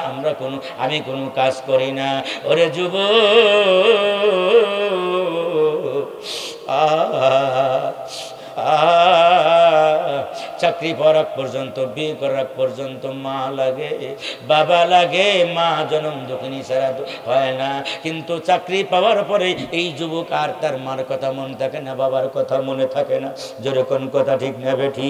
আমি কোনো কাজ করি না। ওরে যুব চাকরি করার পর্যন্ত, বিয়ে করার পর্যন্ত মা লাগে, বাবা লাগে, মা জনম দুঃখিনী ছাড়া হয় না। কিন্তু চাকরি পাওয়ার পরে এই যুবক আর তার মার কথা মনে থাকে না, বাবার কথা মনে থাকে না। যেরকম কথা ঠিক না বেঠি?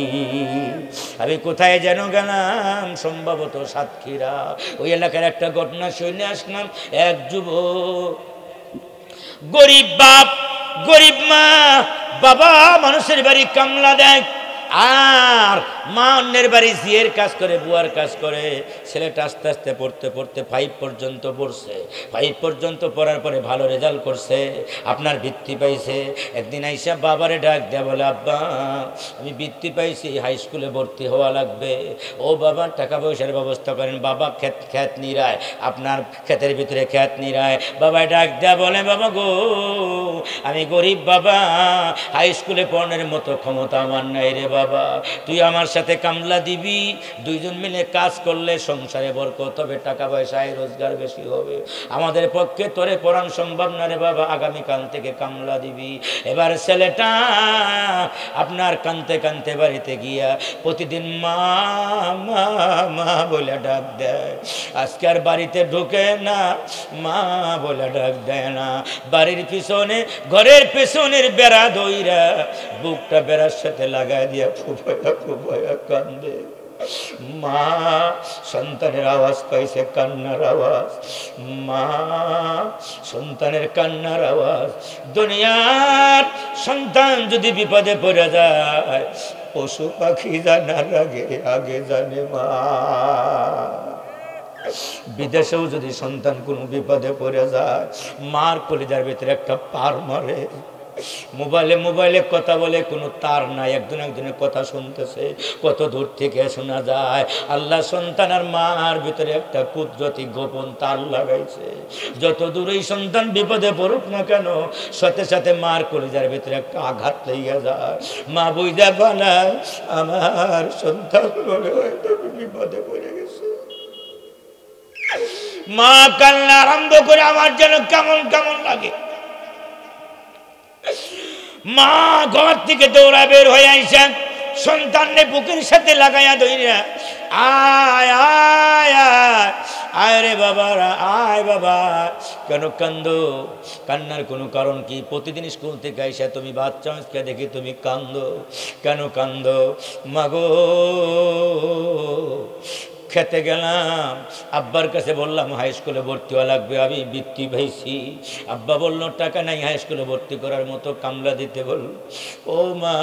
আমি কোথায় যেন গেলাম, সম্ভবত সাতক্ষীরা, ওই এলাকার একটা ঘটনা শুনে আসলাম। এক যুবক, গরিব বাপ গরিব মা, বাবা মানুষের বাড়ি কামলা দেয়, আর মা অন্যের বাড়ি জিয়ের কাজ করে, বুয়ার কাজ করে। ছেলেটা আস্তে আস্তে পড়তে পড়তে 5 পর্যন্ত পড়ছে। 5 পর্যন্ত পড়ার পরে ভালো রেজাল্ট করছে, আপনার বৃত্তি পাইছে। একদিন আইসা বাবারে ডাক দেয়া বলে, আব্বা আমি বৃত্তি পাইছি, হাই স্কুলে ভর্তি হওয়া লাগবে। ও বাবা টাকা পয়সার ব্যবস্থা করেন। বাবা ক্ষেত নিরায়, আপনার ক্ষেতের ভিতরে ক্ষেত নিরায়। বাবা ডাক দেয়া বলে, বাবা গো আমি গরিব বাবা, হাই স্কুলে পড়ানোর মতো ক্ষমতা আমার নাই রে বাবা, তুই আমার সাথে কামলা দিবি, দুইজন মিলে কাজ করলে সংসারে বরকত হবে, টাকা পয়সায় রোজগার বেশি হবে। আমাদের পক্ষে তোরে পড়ান সম্ভব না রে বাবা, আগামীকাল থেকে কামলা দিবি। এবার ছেলেটা আপনার কানতে কানতে বাড়িতে গিয়া প্রতিদিন মা মা মা বলে ডাক দেয়। আজকে আর বাড়িতে ঢুকে না, মা বলে ডাক দেয় না। বাড়ির পিছনে, ঘরের পেছনের বেড়া দইরা বুকটা বেড়ার সাথে লাগাই দিয়া ফুফায়া ফুফায়া কান্দে। মা সন্তানের আওয়াজ পাইছে, কান্নার আওয়াজ, মা সন্তানের কান্নার আওয়াজ। দুনিয়ার সন্তান যদি বিপদে পড়ে যায়, পশু পাখি জানার আগে আগে জানে মা। বিদেশেও যদি সন্তান কোনো বিপদে পড়ে যায়, মার কলিজার ভিতরে একটা পার মারে, মোবাইলে মোবাইলে কথা বলে, কোনো তার নাই, একজনের কথা শুনতেছে, কত দূর থেকে শোনা যায়। আল্লাহ সন্তান আর মার ভিতরে একটা কুদরতি গোপন তার লাগাইছে। যত দূরেই সন্তান বিপদে পড়ুক না কেন, সাথে সাথে মার কলিজার ভিতরে একটা আঘাত লেগে যায়। মা বুঝা বানায় আমার সন্তান মনে হয় বিপদে পড়ে গেছে। মা কান্না আরম্ভ করে আমার যেন কেমন কেমন লাগে। মা ঘর থেকে দৌড়া বের হয়ে আইসেন, সন্তানকে বুকের সাথে লাগাইয়া ধইরা, আয় আয় আয় আয় রে বাবা, আয় বাবা। কেন কান্দো? কান্নার কোনো কারণ কি? প্রতিদিন স্কুল থেকে আইসা তুমি বাচ্চা আজকে দেখি তুমি কান্দো, কেন কান্দো? মাগো খেতে গেলাম, আব্বার কাছে বললাম হাই স্কুলে ভর্তি হওয়া লাগবে, আমি বৃত্তি পাইছি। আব্বা বলল টাকা নাই হাই স্কুলে ভর্তি করার মতো, কামলা দিতে বলল। ও মা,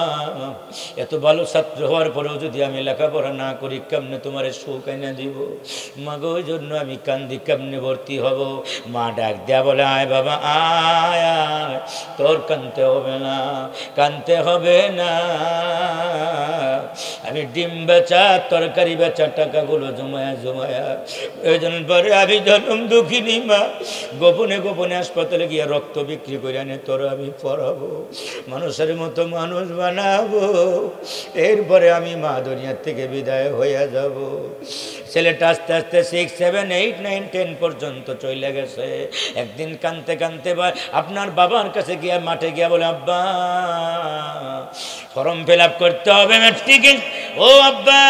এত ভালো ছাত্র হওয়ার পরেও যদি আমি লেখাপড়া না করি কেমনে তোমার সুখ এনে দিব? মাগো ওই জন্য আমি কান্দি, কেমনে ভর্তি হব? মা ডাক দেয়া বলে, আয় বাবা আয় আয়, তোর কানতে হবে না, কানতে হবে না। আমি ডিম বেচা তরকারি বেচা টাকাগুলো জমায়া জমায়া প্রয়োজন পরে আমি জন্ম দুঃখিনী মা গোপনে গোপনে হাসপাতালে গিয়ে রক্ত বিক্রি করে আনে তোর আমি পড়াবো, মানুষের মতো মানুষ বানাবো। এরপরে আমি মা দুনিয়ার থেকে বিদায় হয়ে যাব। ছেলেটা আস্তে আস্তে 6, 7, 8, 9, 10 পর্যন্ত চলে গেছে। একদিন কানতে কানতে আপনার বাবার কাছে গিয়া মাঠে গিয়া বলে, আব্বা ফর্ম ফিল আপ করতে হবে ম্যাট্রিকে। ও আব্বা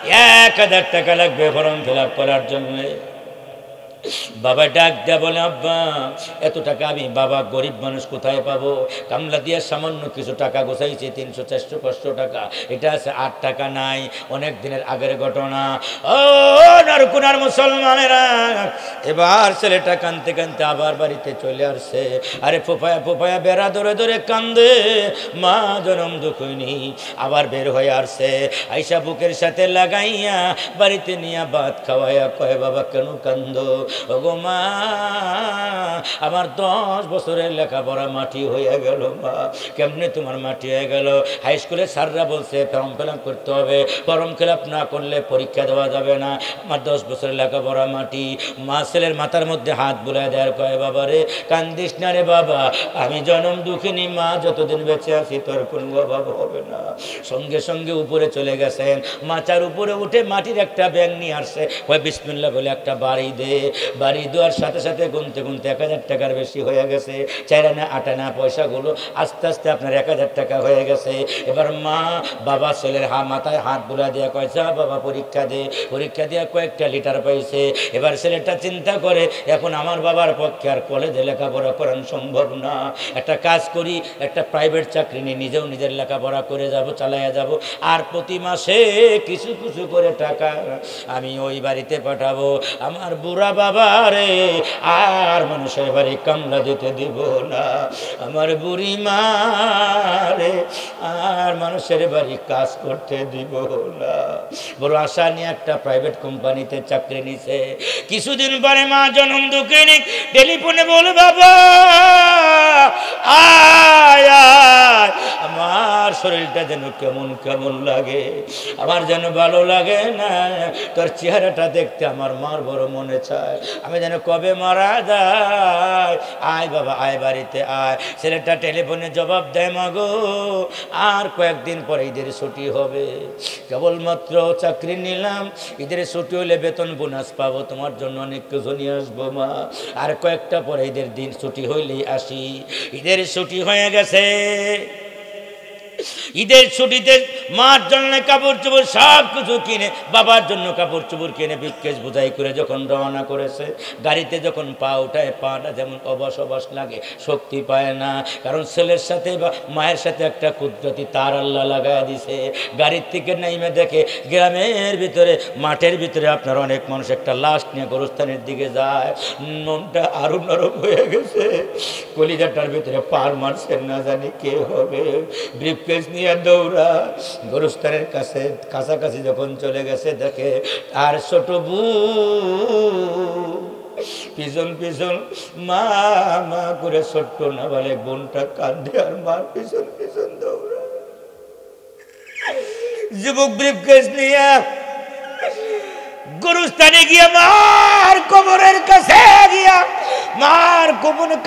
1000 টাকা লাগবে ফর্ম ফিল আপ করার জন্য। বাবা ডাক দেয়া বলে, আব্বা এত টাকা আমি বাবা গরিব মানুষ কোথায় পাবো? কামলা দিয়ে সামান্য কিছু টাকা গোছাইছে, 300, 400, 500 টাকা, এটা আছে 8 টাকা নাই। অনেক দিনের আগের ঘটনা। ও নারকুনার মুসলমানেরা, এবার ছেলেটা কানতে কানতে আবার বাড়িতে চলে আসছে। আরে ফোফায়া ফোফায়া বেড়া ধরে ধরে কান্দে, মা জনম দুঃখিনী। আবার বের হয়ে আসছে, আইসা বুকের সাথে লাগাইয়া বাড়িতে নিয়ে ভাত খাওয়াইয়া কয়, বাবা কেন কান্দো? ওগো মা, আমার 10 বছরের লেখাপড়া মাটি হয়ে গেল মা। কেমনে তোমার মাটি হয়ে গেল? হাই স্কুলে স্যাররা বলছে ফর্ম ফিল আপ করতে হবে, ফর্ম ফিল আপ না করলে পরীক্ষা দেওয়া যাবে না। আমার 10 বছরের লেখাপড়া মাটি। মা ছেলের মাথার মধ্যে হাত বুলায় দেয়ার কয়, বাবা রে কান্দিস না রে বাবা, আমি জনম দুঃখিনী মা, যতদিন বেঁচে আছি তোর কোনো অভাব হবে না। সঙ্গে সঙ্গে উপরে চলে গেছেন, মাচার উপরে উঠে মাটির একটা ব্যাগ নিয়ে আসছে, কয় বিসমিল্লাহ বলে একটা বাড়ি দে। বাড়ি দেওয়ার সাথে সাথে গুনতে গুনতে 1000 টাকার বেশি হয়ে গেছে। 4 আনা 8 আনা পয়সাগুলো আস্তে আস্তে আপনার 1000 টাকা হয়ে গেছে। এবার মা বাবা ছেলের মাথায় হাত বুলা দিয়ে কয়, যা বাবা পরীক্ষা দে। পরীক্ষা দিয়ে কয়েকটা লিটার পাইছে। এবার ছেলেটা চিন্তা করে, এখন আমার বাবার পক্ষে আর কলেজে লেখাপড়া করানো সম্ভব না, একটা কাজ করি, একটা প্রাইভেট চাকরি নিয়ে নিজেও নিজের লেখাপড়া করে যাব, চালাইয়া যাব, আর প্রতি মাসে কিছু কিছু করে টাকা আমি ওই বাড়িতে পাঠাবো। আমার বুড়া বাবা রে আর মানুষের বাড়ি কামলা দিতে দিব না, আমার বুড়ি মা রে আর মানুষের বাড়ি কাজ করতে দিব না। বড় আশা নিয়ে একটা প্রাইভেট কোম্পানিতে চাকরি নিছে। কিছুদিন পরে মা জনম দুঃখিনী টেলিফোনে বলে, বাবা আয় আয়, আমার শরীরটা যেন কেমন কেমন লাগে, আমার যেন ভালো লাগে না, তোর চেহারাটা দেখতে আমার মার বড় মনে চায়, আমি যেন কবে মারা যায়, আয় বাবা আয় বাড়িতে আয়। ছেলেটা টেলিফোনে জবাব দেয়, মাগো আর কয়েকদিন পরে ঈদের ছুটি হবে, কেবলমাত্র চাকরি নিলাম, ঈদের ছুটি হলে বেতন বোনাস পাবো, তোমার জন্য অনেক কিছু নিয়ে আসবো মা, আর কয়েকটা পরে ঈদের দিন ছুটি হইলেই আসি। ঈদের ছুটি হয়ে গেছে। ঈদের ছুটিতে মার জন্য কাপড় চোপড় সব কিছু কিনে, বাবার জন্য কাপড় চোপড় কিনে বিকেশ বোঝাই করে যখন রওনা করেছে, গাড়িতে যখন পা উঠায় পাটা যেমন অবশ অবশ লাগে, শক্তি পায় না, কারণ ছেলের সাথে বা মায়ের সাথে একটা কুদরতি তার আল্লাহ লাগায় দিছে। গাড়ির থেকে নাইমে দেখে গ্রামের ভিতরে মাঠের ভিতরে আপনার অনেক মানুষ একটা লাশ নিয়ে গোরস্থানের দিকে যায়, মনটা আরো নরম হয়ে গেছে, কলিজাটার ভিতরে পার মারছেন না জানি কে হবে। ব্রিফকেস নিয়ে দৌড়া গোরস্থানের কাছে কাছাকাছি যখন চলে গেছে, দেখে আর ছোট বউ পিছন পিছন মা মা করে ছোট্ট না বলে বোনটা কাঁদে আর মার পিছন পিছন দৌড়া। যুবক ব্রিফকেস নিয়ে গুরুস্থানে গিয়া মার কবরের কাছে গিয়া মার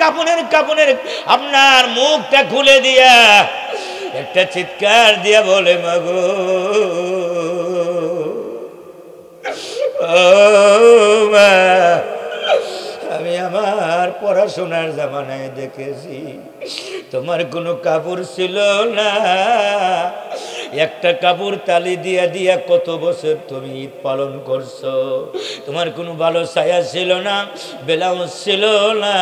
কাপনের আপনার মুখটা খুলে দিয়া একটা চিৎকার দিয়া বলে মাগো ও মা, আমি আমার পড়াশোনার জামানায় দেখেছি তোমার কোনো কাপড় ছিল না, একটা কাপড় তালি দিয়া দিয়া কত বছর তুমি ঈদ পালন করছো, তোমার কোনো ভালো ছায়া ছিল না, ব্লাউজ ছিল না।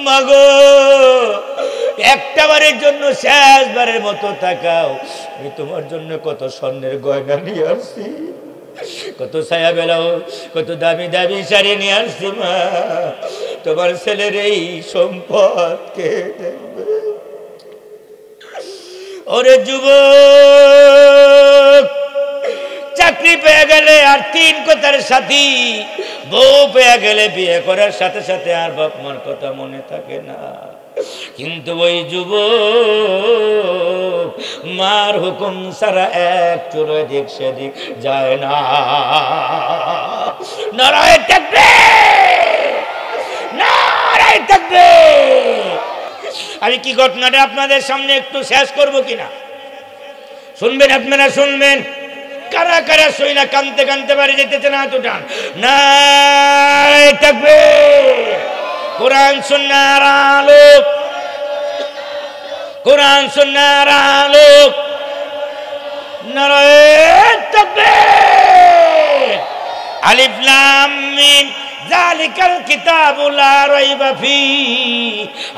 মাগো একটা বারের জন্য শেষবারের মতো তাকাও, আমি তোমার জন্য কত স্বর্ণের গয়না নিয়ে আসছি, কত ছায়া ব্লাউজ, কত দামি দামি শাড়ি নিয়ে আসছি মা, তোমার ছেলের এই সম্পদ কে দেখবে? ওরে যুবক, চাকরি পেয়ে গেলে আর 3 কথার সাথী, বউ পেয়ে গেলে বিয়ে করার সাথে সাথে আর বাপ মার কথা মনে থাকে না। কিন্তু ওই যুবক মার হুকুম ছাড়া এক চুলো দিক সেদিক যায় না। নারায়ে তাকবীর, নারায়ে তাকবীর। আমি কি ঘটনাটা আপনাদের সামনে একটু শেষ করব কিনা শুনবেন? আপনারা শুনবেন। কারা কারা সই না কানতে কানতে বাড়ি যেতেছে না তো টান। নারায়ে তাকবীর। কোরআন সুন্নাহর আলো, কোরআন সুন্নাহর আলো। নারায়ে তাকবীর। আলিফ লাম মিম যালিকাল কিতাবু লা রাইবা ফি।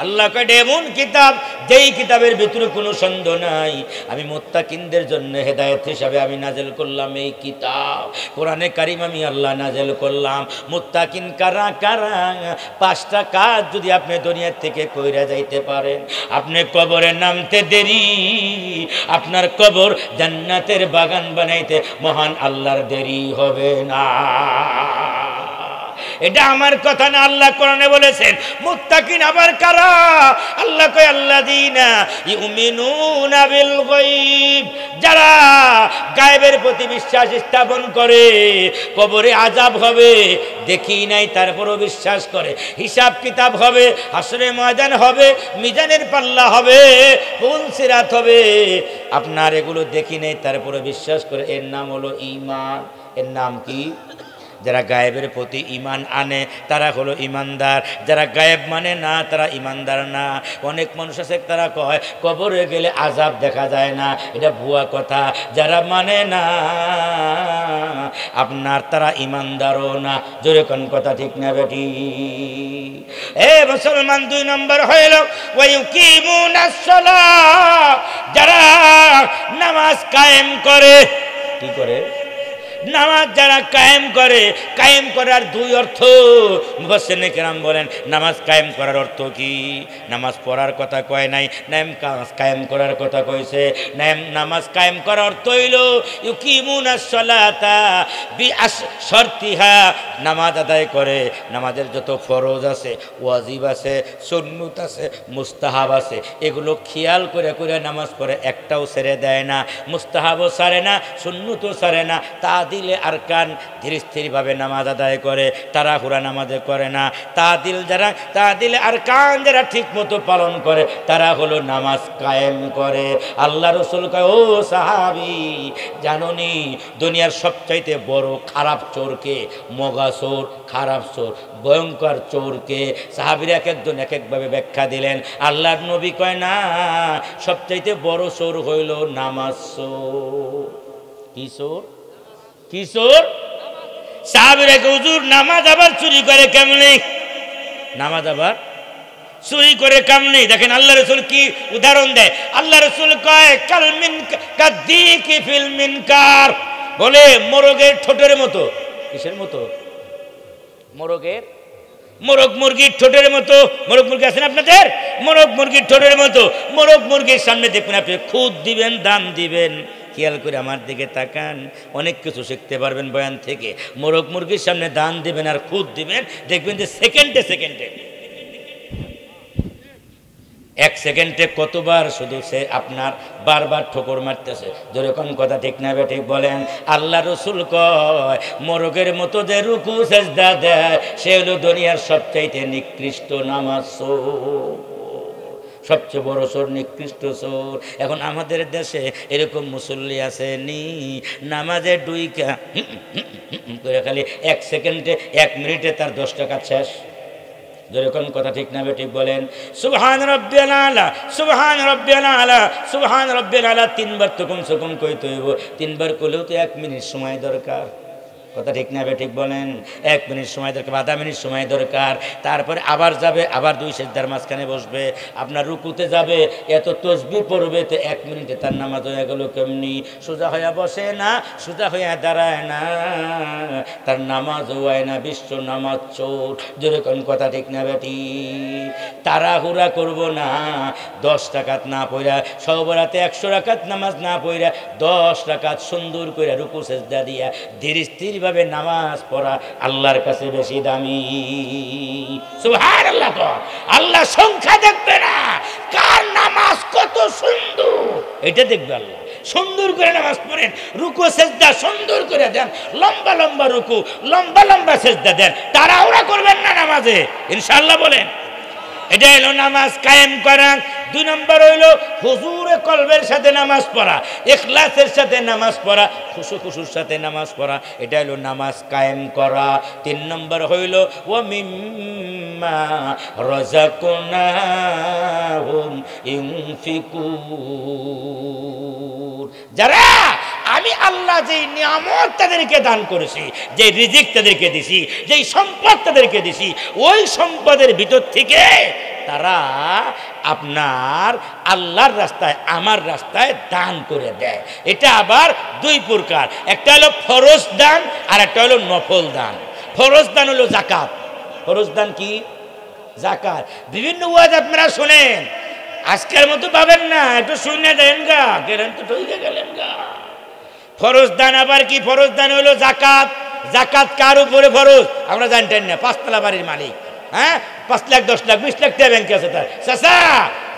আল্লাহ কয় এমন কিতাব যেই কিতাবের ভিতরে কোনো সন্দেহ নাই, আমি মুত্তাকিনদের জন্য হেদায়েত হিসাবে আমি নাযিল করলাম এই কিতাব কোরআনে কারীম। আমি আল্লাহ নাযিল করলাম। মুত্তাকিন কারা কারা? 5টা কাজ যদি আপনি দুনিয়া থেকে কইরা যাইতে পারেন, আপনি কবরে নামতে দেরি, আপনার কবর জান্নাতের বাগান বানাইতে মহান আল্লাহর দেরি হবে না। এটা আমার কথা না, আল্লাহ কোরআনে বলেছেন। মুত্তাকিন আবার কারা? আল্লাহ কয় আল্লাযীনা ইউমিনুনা বিল গায়ব, যারা গায়েবের প্রতি বিশ্বাস স্থাপন করে। কবরে আযাব হবে দেখি নাই তারপরও বিশ্বাস করে, হিসাব কিতাব হবে, হাসরে ময়দান হবে, মিজানের পাল্লা হবে, পুলসিরাত হবে, আপনার এগুলো দেখি নাই তারপরও বিশ্বাস করে। এর নাম হলো ঈমান। এর নাম কি? যারা গায়েবের প্রতি ঈমান আনে তারা হলো ঈমানদার, যারা গায়েব মানে না তারা ঈমানদার না। অনেক মানুষ আছে তারা কয় কবরে গেলে আযাব দেখা যায় না, এটা ভুয়া কথা। যারা মানে না আপনার তারা ঈমানদারও না। জোরে কোন কথা ঠিক না বেটি? এ মুসলমান 2 নম্বর হইল ওয়া ইউকিমুনাস সালাহ, যারা নামাজ কায়েম করে। কি করে? নামাজ যারা কায়েম করে। কায়েম করার 2 অর্থ মুফাসসিরিনে কেরাম বলেন। নামাজ কায়েম করার অর্থ কি? নামাজ পড়ার কথা কয় নাই, নামাজ কায়েম করার কথা কইছে। নামাজ কায়েম করার অর্থ হইল ইউকিমুনাস সালাতা বিশরতিহা, নামাজ আদায় করে। নামাজের যত ফরজ আছে, ওয়াজিব আছে, সুন্নত আছে, মুস্তাহাব আছে, এগুলো খেয়াল করে করে নামাজ পড়ে, একটাও ছেড়ে দেয় না। মুস্তাহাবও ছাড়ে না, সুন্নতও ছাড়ে না। তাদিলে আরকান ধীরে স্থিরভাবে নামাজ আদায় করে, তাড়াহুড়া নামাজে করে না। তাদিলে আরকান যারা ঠিক মতো পালন করে তারা হলো নামাজ কায়েম করে। আল্লাহ রাসূল কয় ও সাহাবী, জানোনি দুনিয়ার সবচাইতে বড় খারাপ চোরকে? মগা চোর, খারাপ চোর, ভয়ঙ্কর চোরকে? সাহাবীরা এক একজন এক একভাবে ব্যাখ্যা দিলেন। আল্লাহর নবী কয় না, সবচাইতে বড় চোর হইল নামাজ চোর। কি চোর? কি চোর? সাহাবীরা কয় হুজুর নামাজ আবার চুরি করে কেমনে? নামাজ আবার চুরি করে কেমনে? দেখেন আল্লাহ রাসূল কি উদাহরণ দেয়। আল্লাহ রাসূল কয় কাল মিন কাদিকি ফিল মিনকার, বলে মোরগের ঠোঁটের মতো। কিসের মতো? মোরগের, মোরগ মুরগির ঠোঁটের মতো। মোরগ মুরগি আছেন আপনাদের? মোরগ মুরগির ঠোঁটের মতো। মোরগ মুরগির সামনে দেখবেন আপনি খুদ দিবেন, দাম দিবেন, খেয়াল করে আমার দিকে তাকান, অনেক কিছু শিখতে পারবেন বয়ান থেকে। মোরগ মুরগির সামনে দান দিবেন আর খুদ দিবেন, দেখবেন যে সেকেন্ডে সেকেন্ডে, এক সেকেন্ডে কতবার শুধু সে আপনার বারবার ঠোকর মারতেছে। যেরকম কথা ঠিক না ঠিক বলেন? আল্লাহ রসুল কয় মোরগের মতো যে রুকু সেজদা দেয় সে হলো দুনিয়ার সবচাইতে নিকৃষ্ট নামাজ, সবচেয়ে বড় চোর, নিকৃষ্ট চোর। এখন আমাদের দেশে এরকম মুসল্লি আছে নি, নামাজে ডুইকা করে খালি এক সেকেন্ডে, এক মিনিটে তার 10 টাকা শেষ। যেরকম কথা ঠিক না ঠিক বলেন? সুবহান রাব্বিয়াল আলা, সুবহান রাব্বিয়াল আলা, সুবহান রাব্বিয়াল আলা 3 বার তো কমসে কম কইতে হইব। 3 বার কইলেও তো 1 মিনিট সময় দরকার। কথা ঠিক না ঠিক বলেন? 1 মিনিট সময় দরকার, আধা মিনিট সময় দরকার। তারপরে আবার যাবে, আবার 2 সেজদার মাঝখানে বসবে, আপনার রুকুতে যাবে, এত তসবিহ পড়বে, তো 1 মিনিটে তার নামাজ হয়ে গেল কেমনি? সোজা হইয়া বসে না, সোজা হইয়া দাঁড়ায় না, তার নামাজ হয় না, বিশ্ব নামাজ চোর। যেরকম কথা ঠিক না বেটি? তাড়াহুড়া করব না, 10 রাকাত না পড়া, সব রাতে 100 রাকাত নামাজ না পড়া, 10 রাকাত সুন্দর করে রুকু সেজদা দিয়া ধীরে স্থির ভাবে নামাজ পড়া আল্লাহর কাছে বেশি দামি। সুবহানাল্লাহ। আল্লাহ সংখ্যা দেখবে না, কার নামাজ কত সুন্দর এটা দেখবে আল্লাহ। সুন্দর করে নামাজ পড়েন, রুকু সেজদা সুন্দর করে দেন, লম্বা লম্বা রুকু, লম্বা লম্বা সেজদা দেন, তাড়াহুড়া করবেন না নামাজে, ইনশাআল্লাহ বলেন। এটা হলো নামাজ কায়েম করা। 2 নম্বর হইল হুজুরে কলবের সাথে নামাজ পড়া, ইখলাসের সাথে নামাজ পড়া, খুশুর সাথে নামাজ পড়া, এটা হলো নামাজ কায়েম করা। 3 নম্বর হইল ওয়া মিম্মা রাযাকনাহুম ইউনফিকুন। যারা আমি আল্লাহ যেই নিয়ামত তাদেরকে দান করেছি, যে রিজিক তাদেরকে দিছি, যেই সম্পদ তাদেরকে দিছি, ওই সম্পদের ভিতর থেকে তারা আপনার আল্লাহর রাস্তায়, আমার রাস্তায় দান করে দেয়। এটা আবার 2 প্রকার, একটা হলো ফরজ দান আর একটা হলো নফল দান। ফরজ দান হলো যাকাত। ফরজ দান কি? যাকাত। বিভিন্ন ওয়াজ আপনারা শুনেন, আজকের মতো পাবেন না, একটু শুনে দেন গা, গেলেন তো ঠকে গেলেন গা। ফরজ দান আবার কি? ফরজ দান হলো যাকাত। যাকাত কার উপরে ফরজ আমরা জানতেন না? 5 তলা বাড়ির মালিক, হ্যাঁ, 5 লাখ 10 লাখ 20 লাখ টাকা ব্যাংকে আছে তার, চাচা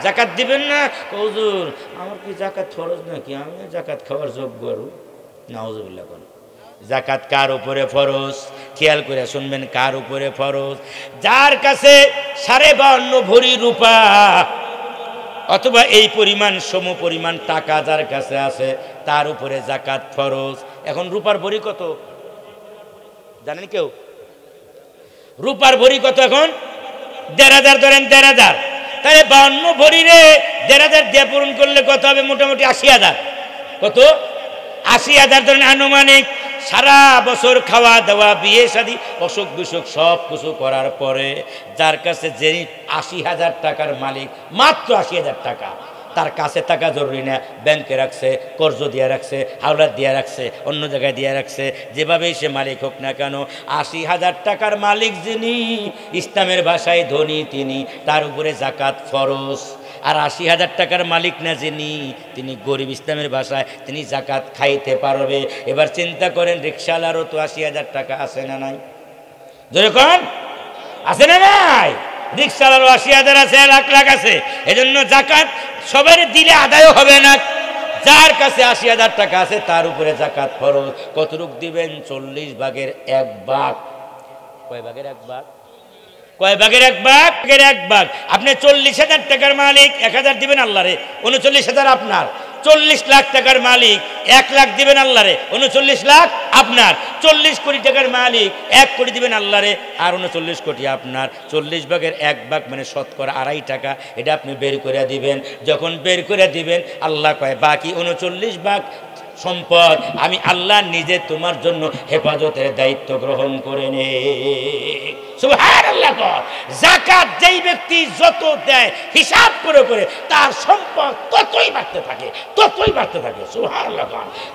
যাকাত দিবেন না? হুজুর আমার কি যাকাত ফরজ নাকি? আমি যাকাত খাওয়ার যোগ্য? নাউজুবিল্লাহ। কোন যাকাত কার উপরে ফরজ? খেয়াল করে শুনবেন, কার উপরে ফরজ? যার কাছে 52.5 ভরি রূপা অথবা এই পরিমাণ সম পরিমাণ টাকা যার কাছে আছে, তার উপরে যাকাত ফরজ। এখন রূপার ভরি কত জানেন কেউ? রূপার ভরি কত এখন? 1,500 ধরেন, 1,500। তাহলে 52 ভরি রে 1,500 দিয়ে পূরণ করলে কত হবে? মোটামুটি 80,000। কত? 80,000 ধরেন আনুমানিক। সারা বছর খাওয়া দাওয়া, বিয়ে শাদী, অসুখ বিসুখ সব কিছু করার পরে যার কাছে যে 80,000 টাকার মালিক, মাত্র 80,000 টাকা, তার কাছে টাকা জরুরি না, ব্যাংকে রাখছে, কর্জ দিয়ে রাখছে, হাওলাত দিয়ে রাখছে, অন্য জায়গায় দিয়ে রাখছে, যেভাবেই সে মালিক হোক না কেন, 80,000 টাকার মালিক যিনি, ইসলামের ভাষায় ধনী তিনি, তার উপরে যাকাত ফরজ। আর 80,000 টাকার মালিক না যিনি, তিনি গরিব, ইসলামের ভাষায় তিনি যাকাত খাইতে পারবে। এবার চিন্তা করেন, রিক্সাওয়ালারও তো 80,000 টাকা আছে না নাই? যেরকম আছে না নাই? রিক্সাওয়ালারও 80,000 আছে, লাখ লাখ আছে। এজন্য যাকাত সবার দিলে আদায় হবে না। যার কাছে 80,000 টাকা আছে তার উপরে যাকাত ফরজ। কতটুক দিবেন? 40 ভাগের 1 ভাগ। কয় ভাগের 1 ভাগ? কয় ভাগের 1 ভাগ? 1 ভাগ। আপনি 40,000 টাকার মালিক, 1,000 দিবেন আল্লাহরে, 39,000 আপনার। 40 লাখ টাকার মালিক, 1 লাখ দিবেন আল্লাহরে, 39 লাখ আপনার। 40 কোটি টাকার মালিক, 1 কোটি দিবেন আল্লাহরে, আর 39 কোটি আপনার। 40 ভাগের 1 ভাগ মানে শতকরা 2.5 টাকা। এটা আপনি বের করে দিবেন। যখন বের করে দিবেন, আল্লাহ কয় বাকি 39 ভাগ সম্পদ আমি আল্লাহ নিজে তোমার জন্য হেফাজতের দায়িত্ব গ্রহণ করে নে। সুবহানাল্লাহ। যাকাত যেই ব্যক্তি যত দেয় হিসাব করে করে, তার সম্পদ ততই বাড়তে থাকে, ততই বাড়তে থাকে। সুবহানাল্লাহ।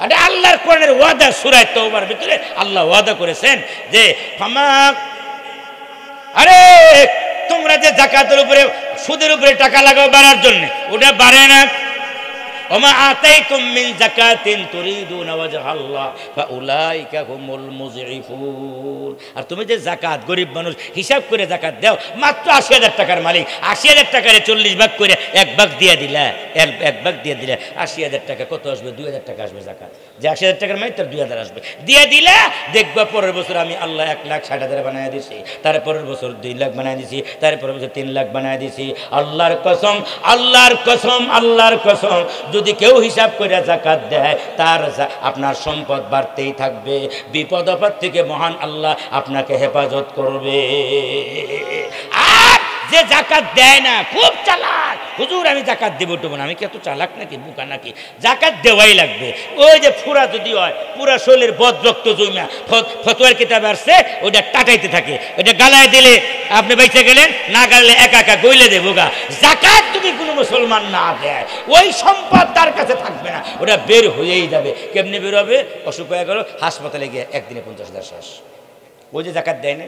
এটা আল্লাহর কোরআনের ওয়াদা। সূরা তাওবার ভিতরে আল্লাহ ওয়াদা করেছেন যে আরে তোমরা যে যাকাতের উপরে, সুদের উপরে টাকা লাগাও বাড়ার জন্য, ওটা বাড়ে না। ওমা আতাইতুম মিন যাকাতিন তুরিদুনা ওয়াজহাল্লাহ ফাউলাইকা হুমুল মুযরিফুন। আর তুমি যে যাকাত, গরিব মানুষ হিসাব করে যাকাত দাও, মাত্র ৮০,০০০ টাকার মালিক, ৮০,০০০ টাকারে ৪০ ভাগ করে ১ ভাগ দিয়ে দিলে, ১ ভাগ দিয়ে দিলে ৮০,০০০ টাকা কত আসবে? ২,০০০ টাকা আসবে যাকাত। যে ৮০,০০০ টাকার মালিক তার ২,০০০ আসবে। দিয়ে দিলে দেখবা পরের বছর আমি আল্লাহ ১,৬০,০০০ বানায় দিছি, তারপরের বছর ২ লাখ বানায় দিছি, তারপরের বছর ৩ লাখ বানায় দিছি। আল্লাহর কসম, আল্লাহর কসম, আল্লাহর কসম, যদি কেউ হিসাব করে যাকাত দেয় তার আপনার সম্পদ বাড়তেই থাকবে, বিপদ আপদ থেকে মহান আল্লাহ আপনাকে হেফাজত করবে। আর যে যাকাত দেয় না খুব চালাক, হুজুর আমি যাকাত দেবো টুবো না, আমি কি এত চালাক নাকি, বোকা নাকি? যাকাত দেওয়াই লাগবে। ওই যে ফুরা যদি হয়, পুরা শরীরের বদ রক্ত জমা, ফতোয়ার কিতাবে আসছে ওইটা টাটাইতে থাকে, ওইটা গালায় দিলে আপনি বেঁচে গেলেন, না গালে একা একা গইলে দেবো গা। যাকাত যদি কোনো মুসলমান না দেয় ওই সম্পদ তার কাছে থাকবে না, ওটা বের হয়েই যাবে। কেমনি বের হবে? অসুখ হয়ে গেল, হাসপাতালে গিয়ে একদিনে ৫০,০০০ শেষ। ওই যে যাকাত দেয় না,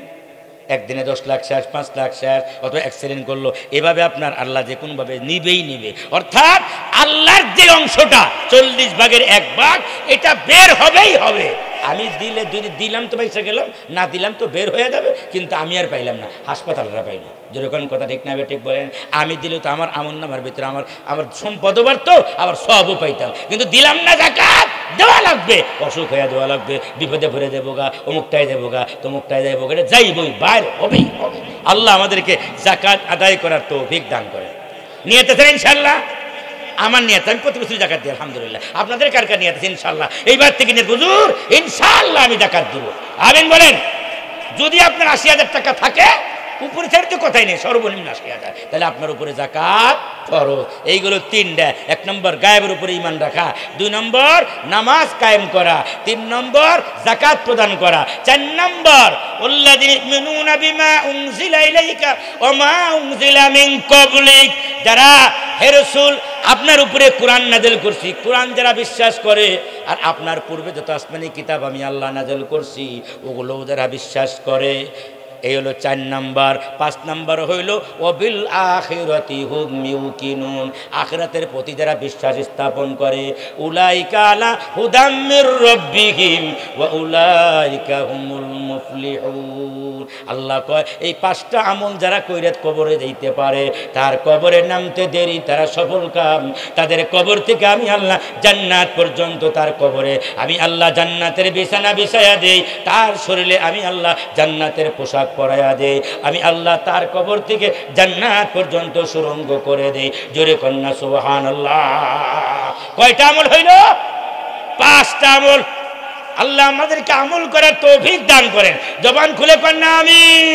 একদিনে ১০ লাখ শেষ, ৫ লাখ শেষ, অথবা অ্যাক্সিডেন্ট করলো। এভাবে আপনার আল্লাহ যে কোনোভাবে নিবেই নিবে। অর্থাৎ আল্লাহর যে অংশটা ৪০ ভাগের ১ ভাগ, এটা বের হবেই হবে। আমি দিলাম তো পয়সা গেলাম, না দিলাম তো বের হয়ে যাবে, কিন্তু আমি আর পাইলাম না, হাসপাতালরা পাইল। যেরকম কথা ঠিক না ঠিক বলেন? আমি দিলে তো আমার আমল নামার ভিতরে আমার সম্পদও বাড়তো, আবার সবও পাইতাম, কিন্তু দিলাম না। যাকাত দেওয়া লাগবে, অসুখ হয়ে দেওয়া লাগবে, বিপদে ভরে দেবো গা, অমুকটাই দেবো গা, তমুকটাই দেবো গা, যাইবই, বাইর হবেই হবে। আল্লাহ আমাদেরকে যাকাত আদায় করার তৌফিক দান করে। নিয়ত আছে ইনশাআল্লাহ? আমার নিয়ত, আমি প্রতি বছর যাকাত দিই আলহামদুলিল্লাহ। আপনাদের কার কার নিয়ত আছে? ইনশাআল্লাহ এইবার থেকে নিয়ত, হুজুর ইনশাআল্লাহ আমি যাকাত দিব। আমিন বলেন। যদি আপনার ৮০,০০০ টাকা থাকে, উপরে ছেড়ে তো কথাই নেই, সর্বনিম্ন ৮০,০০০, তাহলে আপনার উপরে যাকাত ফরজ। এইগুলো ৩টা। ১ নম্বর গায়েবের উপরে ঈমান রাখা, ২ নম্বর নামাজ কায়েম করা, ৩ নম্বর যাকাত প্রদান করা, ৪ নম্বর আল্লাযীনা ইউমিনুনা বিমা উনজিলা ইলাইকা ওয়া মা উনজিলা মিন ক্বাবলিক। যারা হে রাসূল আপনার উপরে কোরআন নাযিল করছি, কোরআন যারা বিশ্বাস করে, আর আপনার পূর্বে যত আসমানি কিতাব আমি আল্লাহ নাযিল করছি ওগুলো যারা বিশ্বাস করে, এই হলো ৪ নম্বর। ৫ নম্বর হইল ওয়াবিল আখিরাতি হুম ইউকিনুন, আখিরাতের প্রতি যারা বিশ্বাস স্থাপন করে, উলাইকা আলা হুদাম মির রাব্বিহিম ওয়া উলাইকা হুমুল মুফলিহুন। আল্লাহ কয় এই ৫টা আমল যারা কইরে কবরে যাইতে পারে, তার কবরে নামতে দেরি, তারা সফল কাম। তাদের কবর থেকে আমি আল্লাহ জান্নাত পর্যন্ত, তার কবরে আমি আল্লাহ জান্নাতের বিছানা বিছায়া দেই, তার শরীরে আমি আল্লাহ জান্নাতের পোশাক পরাইয়া দেই, আমি আল্লাহ তার কবর থেকে জান্নাত পর্যন্ত সুরঙ্গ করে দেই। জোরে কন্যা সুবহানাল্লাহ। কয়টা আমল হইল? ৫টা আমল। আল্লাহ আমাদেরকে আমল করার তৌফিক দান করেন। জবান খুলে কন্যা আমিন।